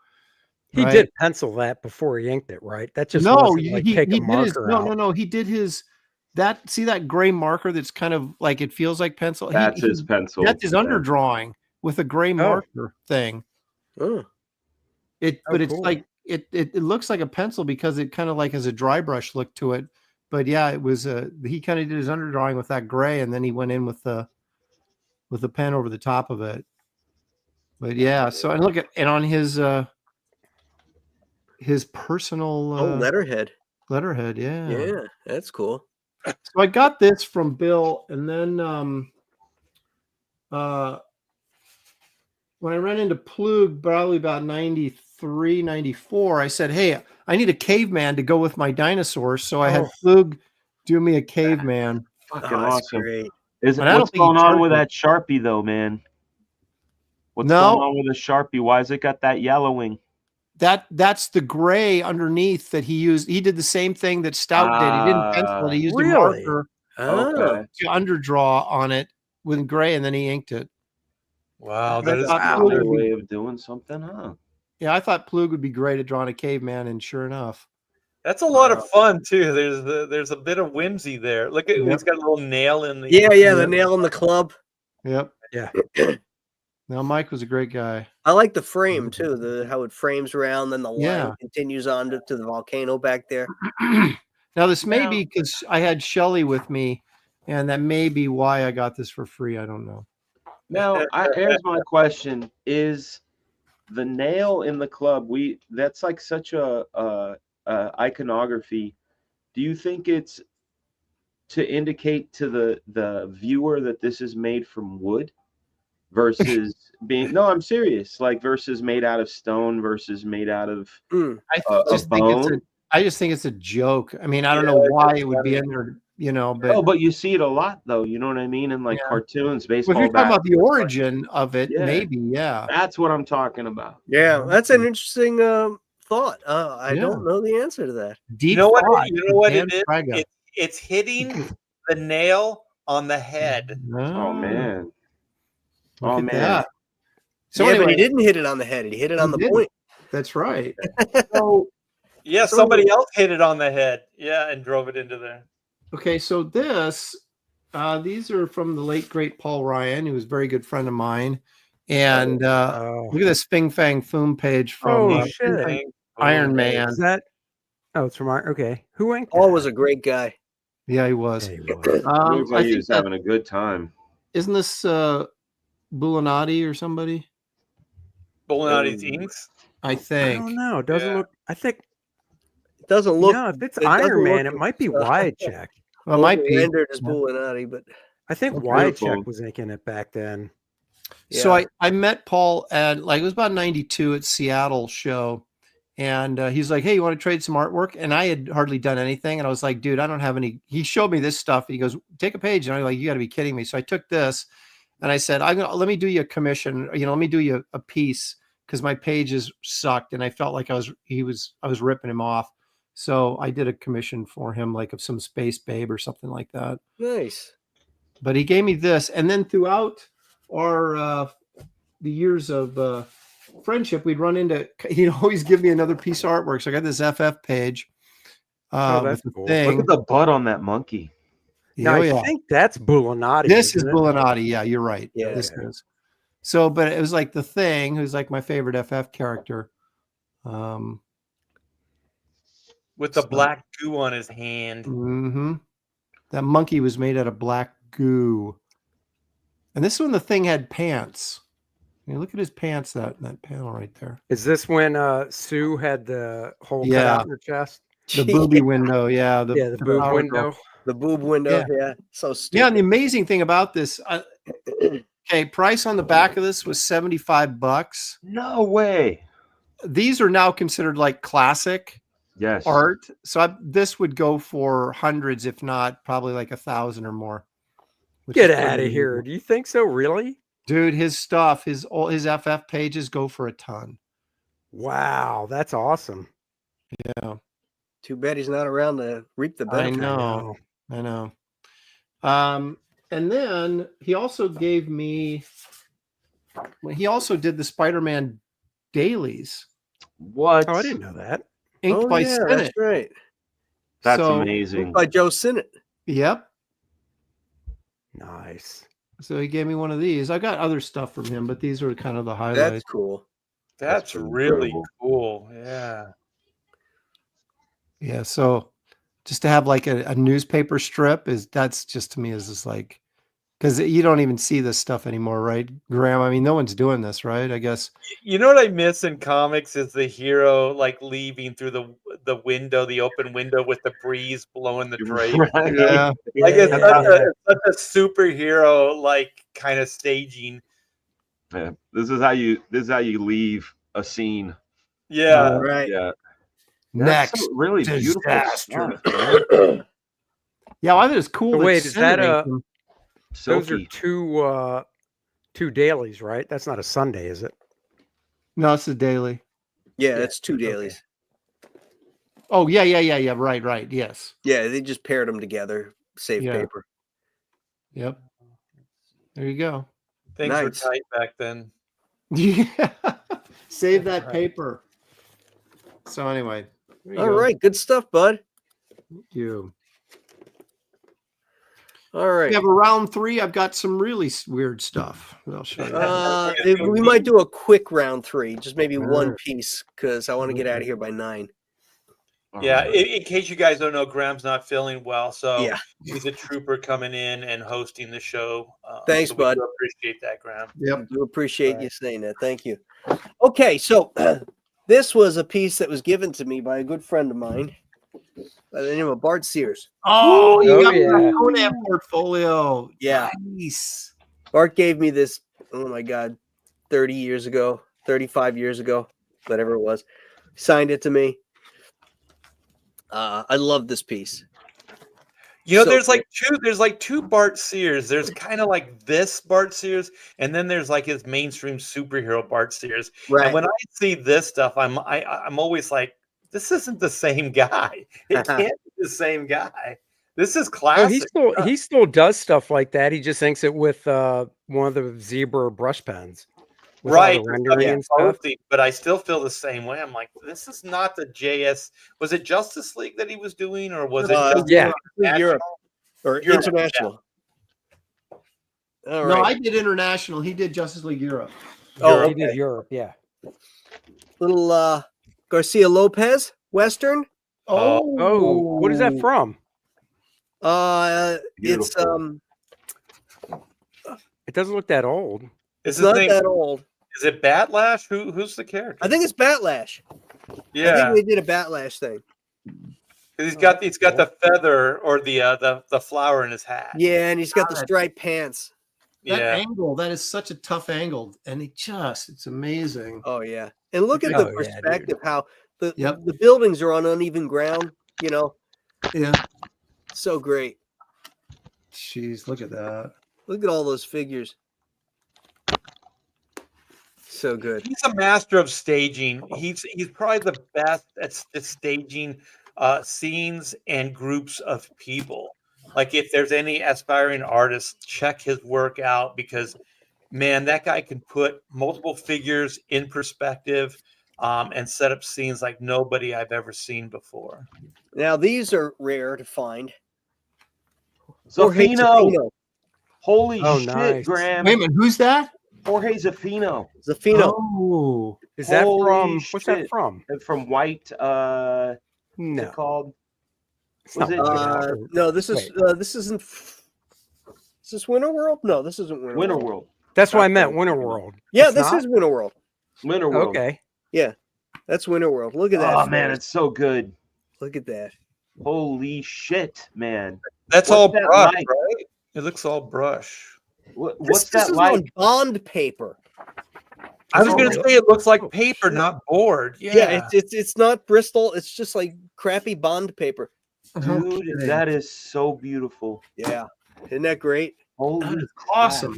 He right? did pencil that before he inked it, right? That just No, wasn't like he take a did his marker out. no. He did his see that gray marker that's kind of like it feels like pencil. That's his pencil. That's his Yeah. underdrawing with a gray marker thing. Oh. But it's cool. like it looks like a pencil because it kind of like has a dry brush look to it. But yeah, it was he kind of did his underdrawing with that gray, and then he went in with the pen over the top of it. But yeah, so and look at and on his personal Letterhead. yeah. Yeah, that's cool. So I got this from Bill, and then when I ran into Plug probably about 93, 94, I said, hey, I need a caveman to go with my dinosaurs. So I had Plug do me a caveman. Fucking that's awesome. great. What's think he going on charged with me. that Sharpie though, man? What's No. going on with the Sharpie? Why has it got that yellowing? That's the gray underneath that he used. He did the same thing that Stout did. He didn't pencil it. He used Really? a marker Okay. to underdraw on it with gray, and then he inked it. Wow, That is That's cool. another way of doing something, huh? Yeah, I thought Plug would be great at drawing a caveman, and sure enough. that's a lot of fun too. There's a bit of whimsy there. Look at Yep. he's got a little nail in the Yeah, the nail in the club. Yep. Yeah. No, Mike was a great guy. I like the frame too, how it frames around, then the line Yeah. continues on to the volcano back there. Now, this may be because I had Shelly with me, and that may be why I got this for free. I don't know. Now, here's my question: is the nail in the club? That's like such a iconography. Do you think it's to indicate to the viewer that this is made from wood versus being? No, I'm serious. Like versus made out of stone versus made out of Mm. I just think it's a joke. I mean, I don't know why it would be in there, but but you see it a lot though. You know what I mean? In like cartoons, well, baseball. if you're talking about the bats, origin of it, Yeah. maybe, yeah. that's what I'm talking about. Yeah, that's an interesting thought. I Yeah. don't know the answer to that. Deep You know what? thought. You know what Dan it is? Fraga. It's hitting the nail on the head. Oh man. Look Oh at man. that. So Yeah, but anyway, he didn't hit it on the head. He hit it on the didn't. point. That's right. So Yeah, So- somebody else hit it on the head. Yeah, and drove it into there. okay, so these are from the late great Paul Ryan, who was a very good friend of mine, And Oh, look at this Fing Fang Foom page from oh Fing shit! Fang Iron Man. Is that? Oh, it's from Iron. Okay, who inked Paul that? was a great guy. Yeah, he was. Yeah, he was. Looks like I he think was that, having a good time. isn't this Bulanati or somebody? Bulinati's inks. I I think. don't know. It doesn't Yeah. look. I think. It doesn't look. Yeah, if it's it doesn't Iron Man, look it might be as, Wide Check. Well, it might be. rendered as Yeah. Bulinati, but I think That's Wide beautiful. Check was inking it back then. So yeah. I met Paul at like it was about 92 at Seattle show. And he's like, hey, you want to trade some artwork? And I had hardly done anything. And I was like, dude, I don't have any. He showed me this stuff. He goes, take a page. And I'm like, you got to be kidding me. So I took this and I said, let me do you a commission. Let me do you a piece because my pages sucked. And I felt like I was ripping him off. So I did a commission for him, like of some Space Babe or something like that. Nice. But he gave me this. And then throughout our the years of friendship, we'd run into, he'd always give me another piece of artwork. So I got this FF page. That's with the cool. thing. Look at the butt on that monkey. Now, Oh, I yeah. think that's Bulinati. This is isn't it? Bulinati. Yeah, you're right. Yeah. This is. So, but it was like the thing, who's like my favorite FF character. With the So- black goo on his hand. Mm-hmm. That monkey was made out of black goo. And this one, the thing had pants. Look at his pants, that panel right there. Is this when Sue had the hole cut Yeah. out in her chest? The booby window. Yeah. The boob power window. girl. The boob window. Yeah. So stupid. Yeah, and the amazing thing about this, okay, price on the back of this was $75. No way. These are now considered like classic Yes. art. So this would go for hundreds, if not probably like 1,000 or more. which Get is pretty out of here. unbelievable. Do you think so? Really? Dude, his stuff, his FF pages go for a ton. Wow, that's awesome. Yeah, Too bad he's not around to reap the I benefit. know. I know. And then he also gave me, he also did the Spider-Man dailies What? Oh, I didn't know that. inked by yeah, Sinnott. that's right. That's So- amazing. By Joe Sinnott. Yep. Nice. So he gave me one of these. I got other stuff from him, but these are kind of the highlights. That's cool. That's pretty really incredible. cool. Yeah. Yeah. So just to have like a newspaper strip that's just to me is just like, because you don't even see this stuff anymore, right, Graham? I mean, no one's doing this, right? I guess. You know what I miss in comics is the hero like leaving through the window, the open window with the breeze blowing the drape. Right. Yeah. Like it's Yeah. such a superhero like kind of staging. Yeah. This is how you leave a scene. Yeah. Right. Yeah. Next. That's some really beautiful disaster. stuff, man. Yeah, I think it's cool. So that wait, is Sinnott that inked them. those are Silky. two dailies, right? That's not a Sunday, is it? No, it's a daily. Yeah, that's two dailies. Oh, yeah. Right. Yes. Yeah, they just paired them together. Save Yeah. paper. Yep. There you go. Things Nice. were tight back then. Yeah. Save that Right. paper. So anyway. there you All go. right, good stuff, bud. Thank you. All right. We have a round 3. I've got some really weird stuff. I'll show you. We might do a quick round 3, just maybe one Alright. piece, because I want to get out of here by 9. Yeah, in case you guys don't know, Graham's not feeling well, so Yeah. he's a trooper coming in and hosting the show. Thanks, so we bud. do appreciate that, Graham. Yep. I do appreciate you saying that. Thank you. Okay, so this was a piece that was given to me by a good friend of mine by the name of Bart Sears. Oh, you Oh, got yeah. my Conan portfolio. Yeah. Nice. Bart gave me this, oh my God, 30 years ago, 35 years ago, whatever it was. Signed it to me. I love this piece. You know, So there's like two Bart Sears. There's kind of like this Bart Sears, and then there's like his mainstream superhero Bart Sears. Right. And when I see this stuff, I'm always like, this isn't the same guy. It can't be the same guy. This is Oh, classic. he still does stuff like that. He just inks it with one of the zebra brush pens. With all the Right, rendering and stuff. totally, but I still feel the same way. I'm like, this is not the JS. Was it Justice League that he was doing, or was it just Yeah. Europe or Europe, international. All No, right. I did international. He did Justice League Europe. Oh, He did Europe, yeah. Little Garcia Lopez Western. Oh, what is that from? It's Beautiful. It doesn't look that old. it's Is his not name? that old. Is it Batlash? Who's the character? I think it's Batlash. I Yeah, think they did a Batlash thing. 'cause he's got the feather or the flower in his hat. Yeah, and he's got the striped pants. That Yeah. angle, that is such a tough angle, and it's amazing. Oh yeah, and look at Oh, the yeah, perspective. How the Yep. the buildings are on uneven ground. You know, Yeah. so great. Jeez, look at that. Look at all those figures. So good. He's a master of staging. He's probably the best at staging scenes and groups of people. Like if there's any aspiring artists, check his work out because man, that guy can put multiple figures in perspective and set up scenes like nobody I've ever seen before. Now these are rare to find. Jorge Zafino. Holy Oh, shit, nice. Graham. Wait a minute, who's that? Jorge Zafino. Zafino. Oh, Is that Holy from what's that shit. from? From White. What's No, it called? it's Was not it- Wicked Albert. No, this is Wait. this isn't. Is this Winter World? No, this isn't Winter Winter World. World. That's what I That's meant. what I'm Winter thinking of. World. Yeah, It's this not? is Winter World. Winter World. Okay. That's Winter World. Look at that. Oh man, face. it's so good. Look at that. Holy shit, man. That's What's all that brush, like? right? It looks all brush. What's This that is like? on bond paper. I was going to say it looks like Oh, paper, shit. not board. Yeah, it's not Bristol. It's just like crappy bond paper. Dude, okay. that is so beautiful. Yeah, isn't that great? Holy That is crap. awesome.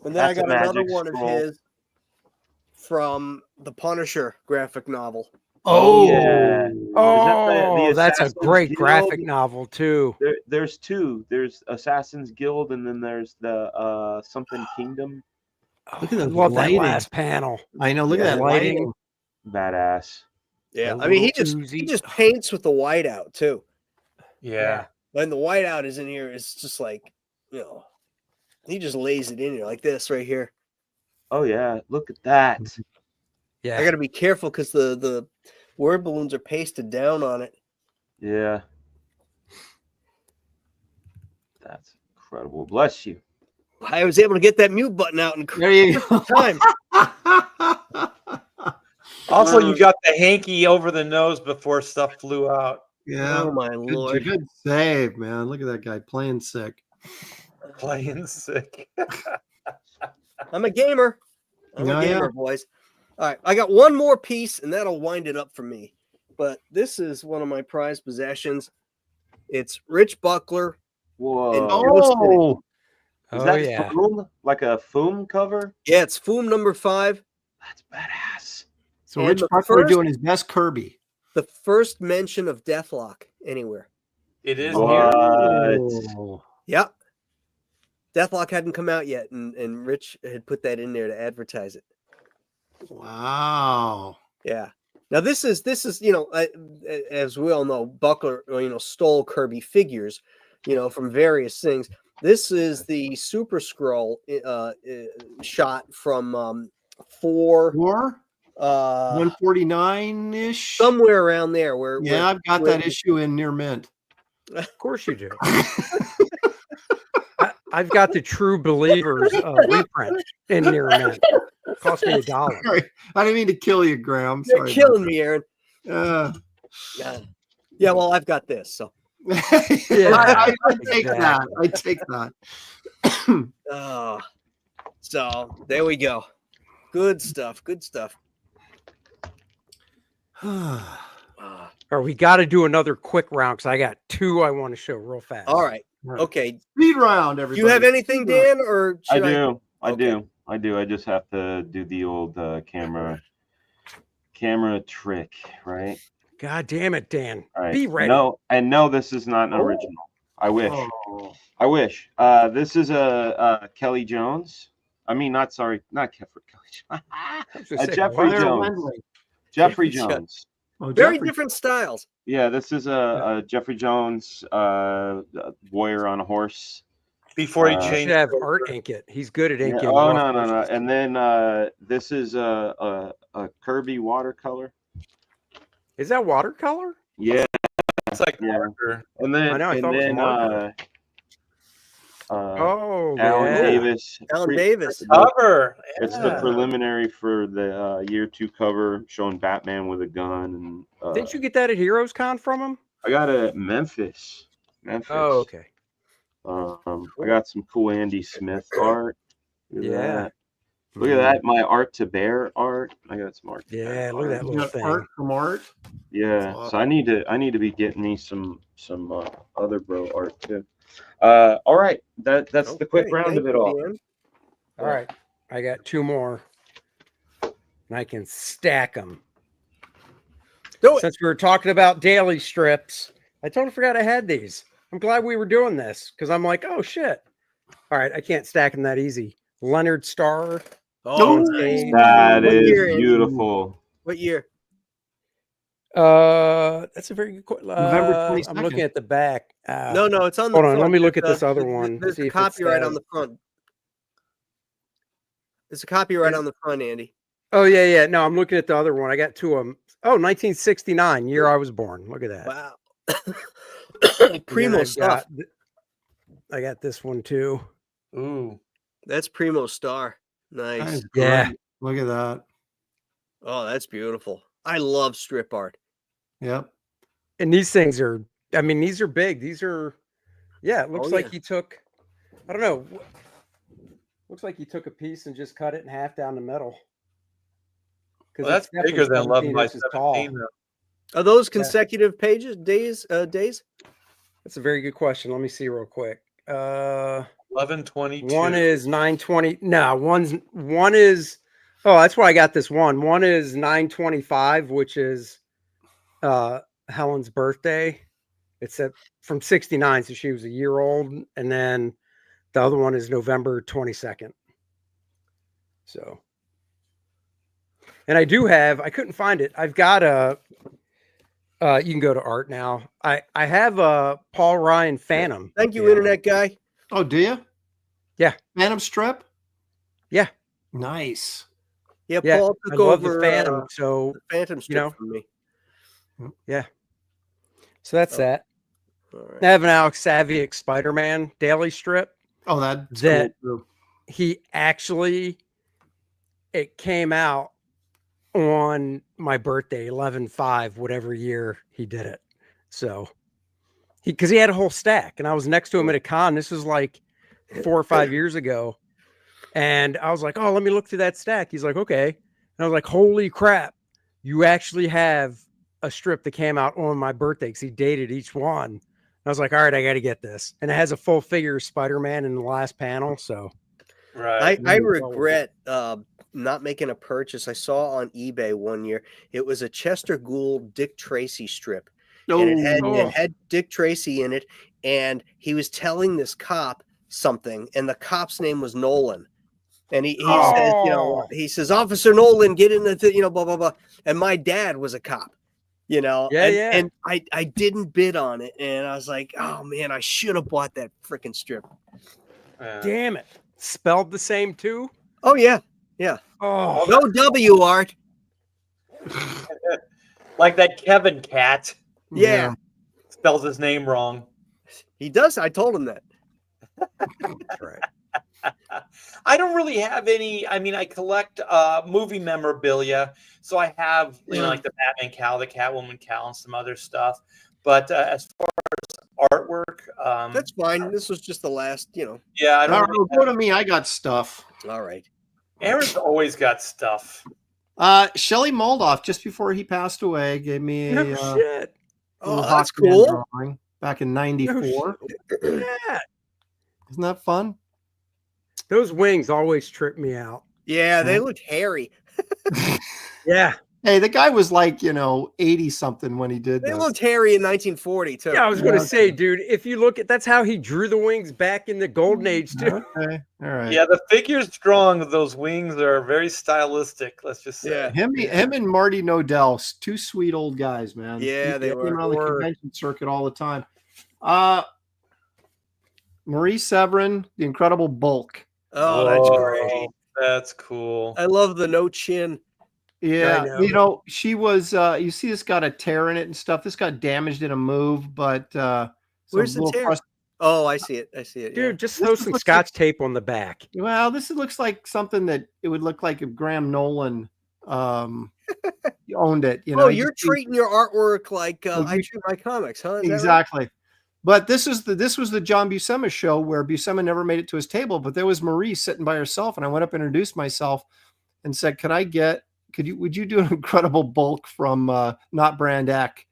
And then I That's a got another magic one scroll. of his from the Punisher graphic novel. Oh, yeah. Oh, that's a Assassin's great Guild? graphic novel too. There's two. There's Assassin's Guild, and then there's the something Kingdom. Look at I the love lighting. that last panel. I know. Look Yeah, at that lighting. lighting. Badass. Yeah, The I mean he little just he Uzi. just paints with the whiteout too. Yeah. When the whiteout is in here, it's just like he just lays it in here like this right here. Oh yeah, look at that. Yeah. I got to be careful because the word balloons are pasted down on it. Yeah. That's incredible. Bless you. I was able to get that mute button out in There you go. time. Also, you got the hanky over the nose before stuff flew out. Yeah. Oh my Good, lord! good save, man. Look at that guy playing sick. Playing sick. I'm a gamer. I'm Yeah, a gamer, yeah. boys. All right, I got one more piece, and that'll wind it up for me. But this is one of my prized possessions. It's Rich Buckler. Whoa. Oh, Is Oh that yeah. foam? Like a foam cover? Yeah, it's Foom number 5. That's badass. so And Rich the Buckler first- doing his best Kirby. The first mention of Deathlock anywhere. It is What? here. Oh. Yep. Deathlock hadn't come out yet, and Rich had put that in there to advertise it. Wow. Yeah. Now this is as we all know, Buckler stole Kirby figures, from various things. This is the Super Scroll shot from 4 Or 149 ish. somewhere around there where Yeah, I've got that issue in near mint. Of course you do. I've got the True Believers reprint in near mint. Cost me $1. Sorry. I didn't mean to kill you, Graham. you're Sorry. killing me, Aaron. Yeah. Yeah, well, I've got this, so I take exactly. that. I take that. so there we go. Good stuff. Good stuff. Or we got to do another quick round because I got 2 I want to show real fast. All right. Right. Okay. Speed round, Do everybody. you have anything, Dan, or I should do. I Okay. do. I do. I just have to do the old camera trick, right? God damn it, Dan. All right. Be ready. No, and no, this is not an original. I wish. Oh. I wish. This is a Kelly Jones. I mean, not Kelly Jones. I was gonna say, Jeffrey what? Jones. Wendley. Jeffrey Jones. Jones. Oh, very Jeffrey. different styles. Yeah, this is a Jeffrey Jones warrior on a horse. before he You changed. should have Art ink it. He's good at Yeah. inking. Oh rough no. edges. And then this is a Kirby watercolor. Is that watercolor? Yeah. It's like Yeah. marker. And then I know, I thought it was marker. Alan Oh, yeah. Davis. Alan Davis. Cover. It's the Yeah. preliminary for the year 2 cover showing Batman with a gun. And Didn't you get that at Heroes Con from him? I got it at Memphis. Oh, okay. I got some cool Andy Smith art. Look at Yeah. that. Look at that. My Art to Bear art. I got some Art to Bear Yeah, look at that art. You little got thing. art from Art. Yeah. Awesome. So I need to be getting me some other bro art too. All right. That's the quick Okay, round thank of it you, all. Dan. All right. I got 2 more. And I can stack them. Do it. Since we were talking about daily strips, I totally forgot I had these. I'm glad we were doing this because I'm like, oh shit. All right, I can't stack them that easy. Leonard Starr. Oh, nice. That What is year, Andy? beautiful. What year? That's a very good question. November I'm 22nd. looking at the back. No, it's on the Hold on, front. let me look at There's, this other th- one, There's see a if it copyright on says. the front. There's a copyright on the front, Andy. Oh, yeah. No, I'm looking at the other one. I got 2 of them. Oh, 1969, year I was born. Look at that. Wow. And then Primo I've stuff. I got this one too. Ooh. That's Primo Star. That Nice. is Yeah. great. Look at that. Oh, that's beautiful. I love strip art. Yep. And these things are, I mean, these are big. These are, yeah, it looks Oh, like yeah. he took, I don't know. Looks like he took a piece and just cut it in half down the middle. Well, that's bigger than 11 by 17. Though. Are those consecutive pages, days? That's a very good question. Let me see real quick. 11/22. One is 920. No, one is, oh, that's why I got this one. One is 925, which is Helen's birthday. It's from 69, so she was a year old. And then the other one is November 22nd. So, and I couldn't find it. I've got you can go to art now. I have a Paul Ryan Phantom. Thank you, internet guy. Oh, do you? Yeah. Phantom strip? Yeah. Nice. Yeah, Yeah, Paul I took love over the Phantom. So the Phantom strip know. from me. yeah. So that's that. All right. I have an Alex Saviuk Spider-Man daily strip. Oh, that's That cool too. he actually, it came out on my birthday, 11/5, whatever year he did it. So because he had a whole stack and I was next to him at a con. This was like 4 or 5 years ago. And I was like, oh, let me look through that stack. He's like, okay. And I was like, holy crap. You actually have a strip that came out on my birthday because he dated each one. And I was like, all right, I got to get this. And it has a full figure Spider-Man in the last panel. So Right. I regret not making a purchase. I saw on eBay one year. It was a Chester Gould Dick Tracy strip. And it had Dick Tracy in it. And he was telling this cop something. And the cop's name was Nolan. And he says, he says, Officer Nolan, get in the, blah, blah, blah. And my dad was a cop, and I didn't bid on it. And I was like, oh man, I should have bought that freaking strip. damn it. Spelled the same too? Oh yeah. Yeah. Oh, No W, Art. Like that Kevin cat Yeah. spells his name wrong. He does. I told him that. that's right. I don't really have any. I mean, I collect movie memorabilia, so I have like the Batman cowl, the Catwoman cowl, and some other stuff. But as far as artwork, That's fine. This was just the last, yeah, I don't. All Really right, go to me. I got stuff. All right. Aaron's always got stuff. Shelley Moldoff, just before he passed away, gave me No a shit. Oh, little that's Hawkman cool. drawing back in '94. Yeah. Isn't that fun? Those wings always trip me out. Yeah, they looked hairy. Yeah. Hey, the guy was like, 80 something when he did They this. looked hairy in 1940 too. Yeah, I was going to say, dude, if you look at, that's how he drew the wings back in the golden age too. Okay, all right. Yeah, the figure's strong. Those wings are very stylistic. Let's just say. Yeah. Him and Marty Nodell, 2 sweet old guys, man. Yeah, they Him were. on the convention circuit all the time. Marie Severin, the Incredible Bulk. Oh, that's great. Whoa, that's cool. I love the no chin. Yeah, know. you know, she was. You see, this got a tear in it and stuff. This got damaged in a move, but Where's the tear? Oh, I see it. I see it. Dude, Yeah. just This throw is- some looks scotch tape on the back. Well, this looks like something that it would look like if Graham Nolan owned it. You know, Oh, he you're just- treating your artwork like Like I you- treat my comics, huh? Is that right? exactly. But this was the John Buscema show where Buscema never made it to his table, but there was Marie sitting by herself, and I went up and introduced myself and said, would you do an Incredible Bulk from Not Brand Eck?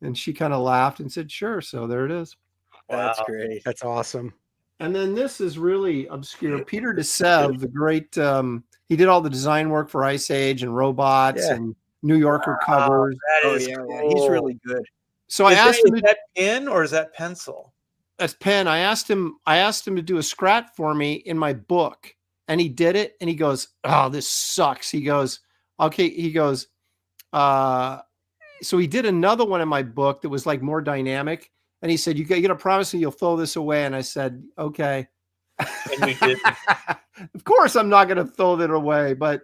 And she kind of laughed and said, sure. So there it is. That's Wow. great. That's awesome. And then this is really obscure. Peter DeSev, the great, he did all the design work for Ice Age and Robots Yeah. and New Yorker covers. That Oh is yeah, cool. yeah, he's really good. So I asked him Is that pen or is that pencil? as pen. I asked him to do a scratch for me in my book, and he did it. And he goes, "Oh, this sucks." He goes, "Okay." He goes, so he did another one in my book that was like more dynamic. And he said, you got to promise me you'll throw this away. And I said, okay. And you did. Of course, I'm not going to throw that away. But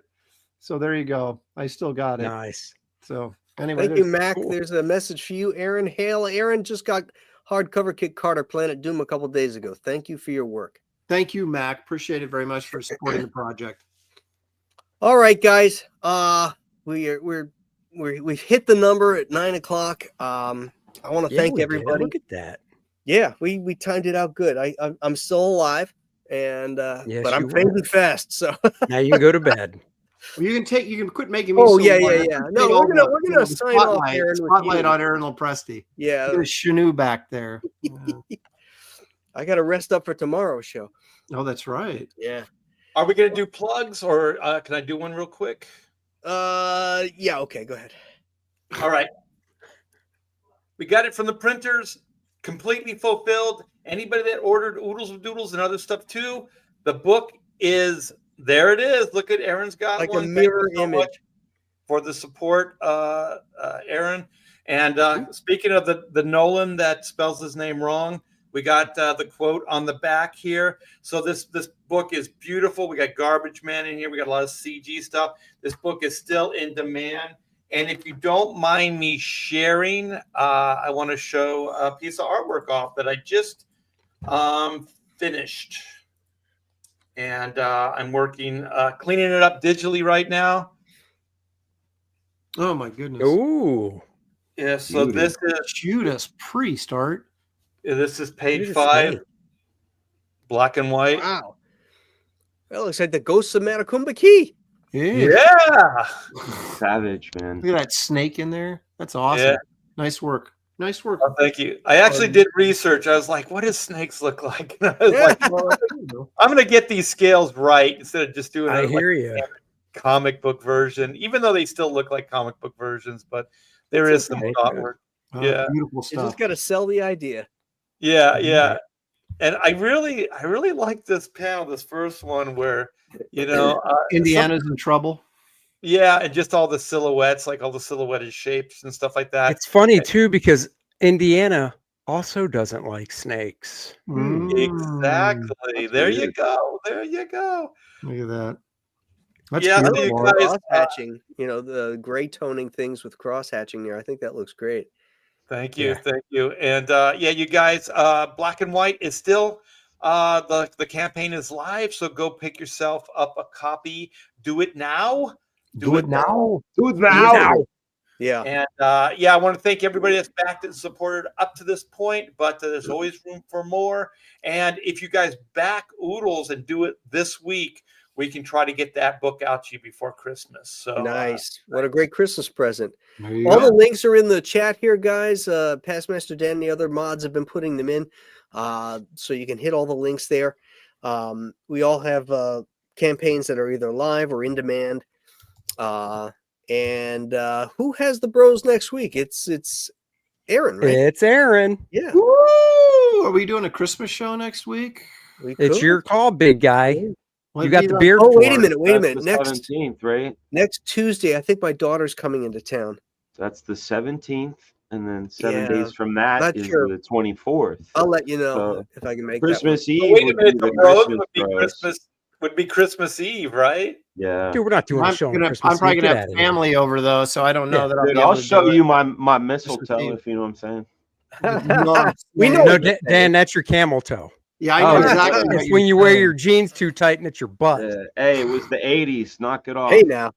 so there you go. I still got it. Nice. So anyway, Thank you, there's- Mac. cool. There's a message for you, Aaron Hale. Aaron just got hardcover Kit Carter Planet Doom a couple days ago. Thank you for your work. thank you, Mac. Appreciate it very much for supporting the project. All right, guys. We've hit the number at 9 o'clock. I want to Yeah, thank we did. everybody. Look at that. Yeah, we timed it out good. I'm still alive, and Yes, but I'm you were. fading fast. So Now you can go to bed. Well, you can quit making me. Oh, so yeah, worried. yeah. I No, appreciate we're all gonna- the- we're you gonna the sign off, spotlight- Aaron, with Spotlight you. on Aaron Lopresti. yeah, There's Chanu back there. I got to rest up for tomorrow's show. Oh, that's right. Yeah. Are we going to do plugs or can I do one real quick? Yeah. Okay. Go ahead. All right. We got it from the printers, completely fulfilled. Anybody that ordered Oodles of Doodles and other stuff too, the book is there. It is. Look at Aaron's got Like a one. Thank mirror you so image. much for the support, Aaron. And speaking of the Nolan that spells his name wrong, we got the quote on the back here. So this book is beautiful. We got Garbage Man in here. We got a lot of CG stuff. This book is still in demand. And if you don't mind me sharing, I want to show a piece of artwork off that I just finished. And I'm working, cleaning it up digitally right now. Oh my goodness. Ooh. Yeah, so Beauty. this is Judas Priest art. page Judas 5, Priest. black and white. Wow. That looks like the ghosts of Matacumba Key. Yeah. Savage, man. Look at that snake in there. That's awesome. Yeah. Nice work. Nice work. Oh, thank you. I actually did research. I was like, what does snakes look like? And I was like, I'm going to get these scales right instead of just doing I it like hear you. comic book version, even though they still look like comic book versions, but there is some okay. artwork. Oh, Yeah. Beautiful You stuff. just got to sell the idea. Yeah, yeah. And I really like this panel, this first one where, Indiana's in trouble. yeah, and just all the silhouettes, like all the silhouetted shapes and stuff like that. It's funny too because Indiana also doesn't like snakes. Exactly. There you go. There you go. Look at that. That's Yeah, so beautiful. you art. guys- Cross hatching, the gray toning things with cross hatching there. I think that looks great. Thank you, Yeah. thank you. And yeah, you guys, Black and White is still the campaign is live, so go pick yourself up a copy. Do it now. Do it now. Do it now. Yeah. And yeah, I want to thank everybody that's backed and supported up to this point, but there's always room for more. And if you guys back Oodles and do it this week, we can try to get that book out to you before Christmas. So Nice. What a great Christmas present. There you All go. the links are in the chat here, guys. Past Master Dan and the other mods have been putting them in. So you can hit all the links there. We all have campaigns that are either live or in demand. And who has the bros next week? It's Aaron, right? It's Aaron. Yeah. Woo! Are we doing a Christmas show next week? We It's could. your call, big guy. Well, You got it'd the be beard. Oh, wait a for it. minute. Wait a That's minute. the Next 17th, right? next Tuesday, I think my daughter's coming into town. That's the 17th. and then 7 Yeah, days from that not is sure. the 24th. I'll let you know So if I can make Christmas that Eve Wait a would minute, be the the bros Christmas would be for us. Christmas Eve, right? Yeah. Dude, we're not doing a show on Christmas I'm probably Eve. gonna Get have outta here. family over though, so I don't know Yeah. that I'll Dude, be able I'll to show do you it. my mistletoe Eve. if you know what I'm saying. No, We know No, what you're saying. Dan, that's your camel toe. yeah, I know Oh, exactly. yeah. what It's you're when you wear saying. your jeans too tight and it's your butt. Yeah. Hey, it was the 80s. Knock it off. Hey now.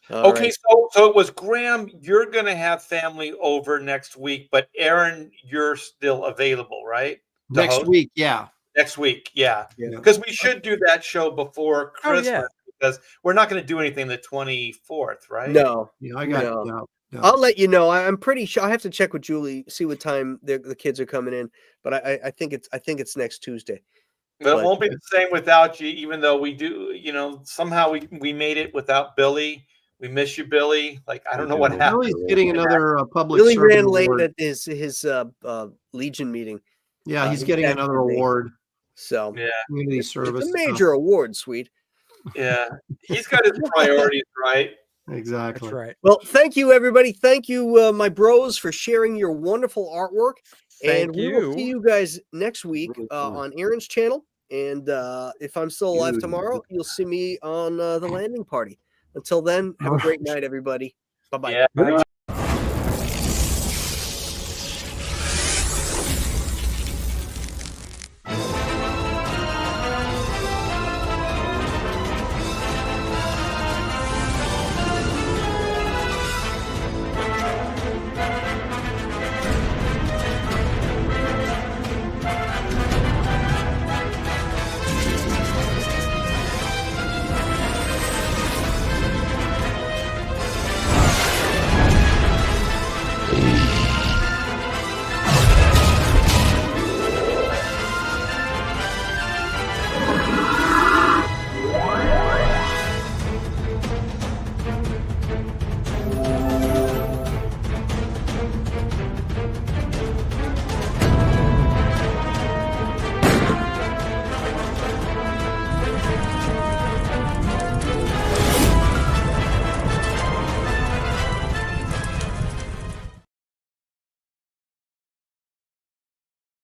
All Okay, right. so it was Graham. You're gonna have family over next week, but Aaron, you're still available, right? To Next host? week, yeah. Next week, yeah. Yeah. Because we should do that show before Oh, Christmas yeah. because we're not going to do anything the 24th, right? No, Yeah, I got no. no. I'll let you know. I'm pretty sure. I have to check with Julie, see what time the kids are coming in. But I think it's next Tuesday. But it But- won't be the same without you, even though we do, somehow we made it without Billy. We miss you, Billy. Like, I don't know what happened. Billy's getting another public Billy service ran late award. at his Legion meeting. Yeah, he's he getting texted another me. award. So Yeah, Community service. it's a major award, sweet. yeah. He's got his priorities right. Exactly. That's right. Well, thank you, everybody. Thank you, my bros, for sharing your wonderful artwork. Thank And we will see you. you guys next week Really fun. on Aaron's channel. And if I'm still alive Dude. tomorrow, you'll see me on the landing party. Until then, have a great night, everybody. Bye-bye. Yeah.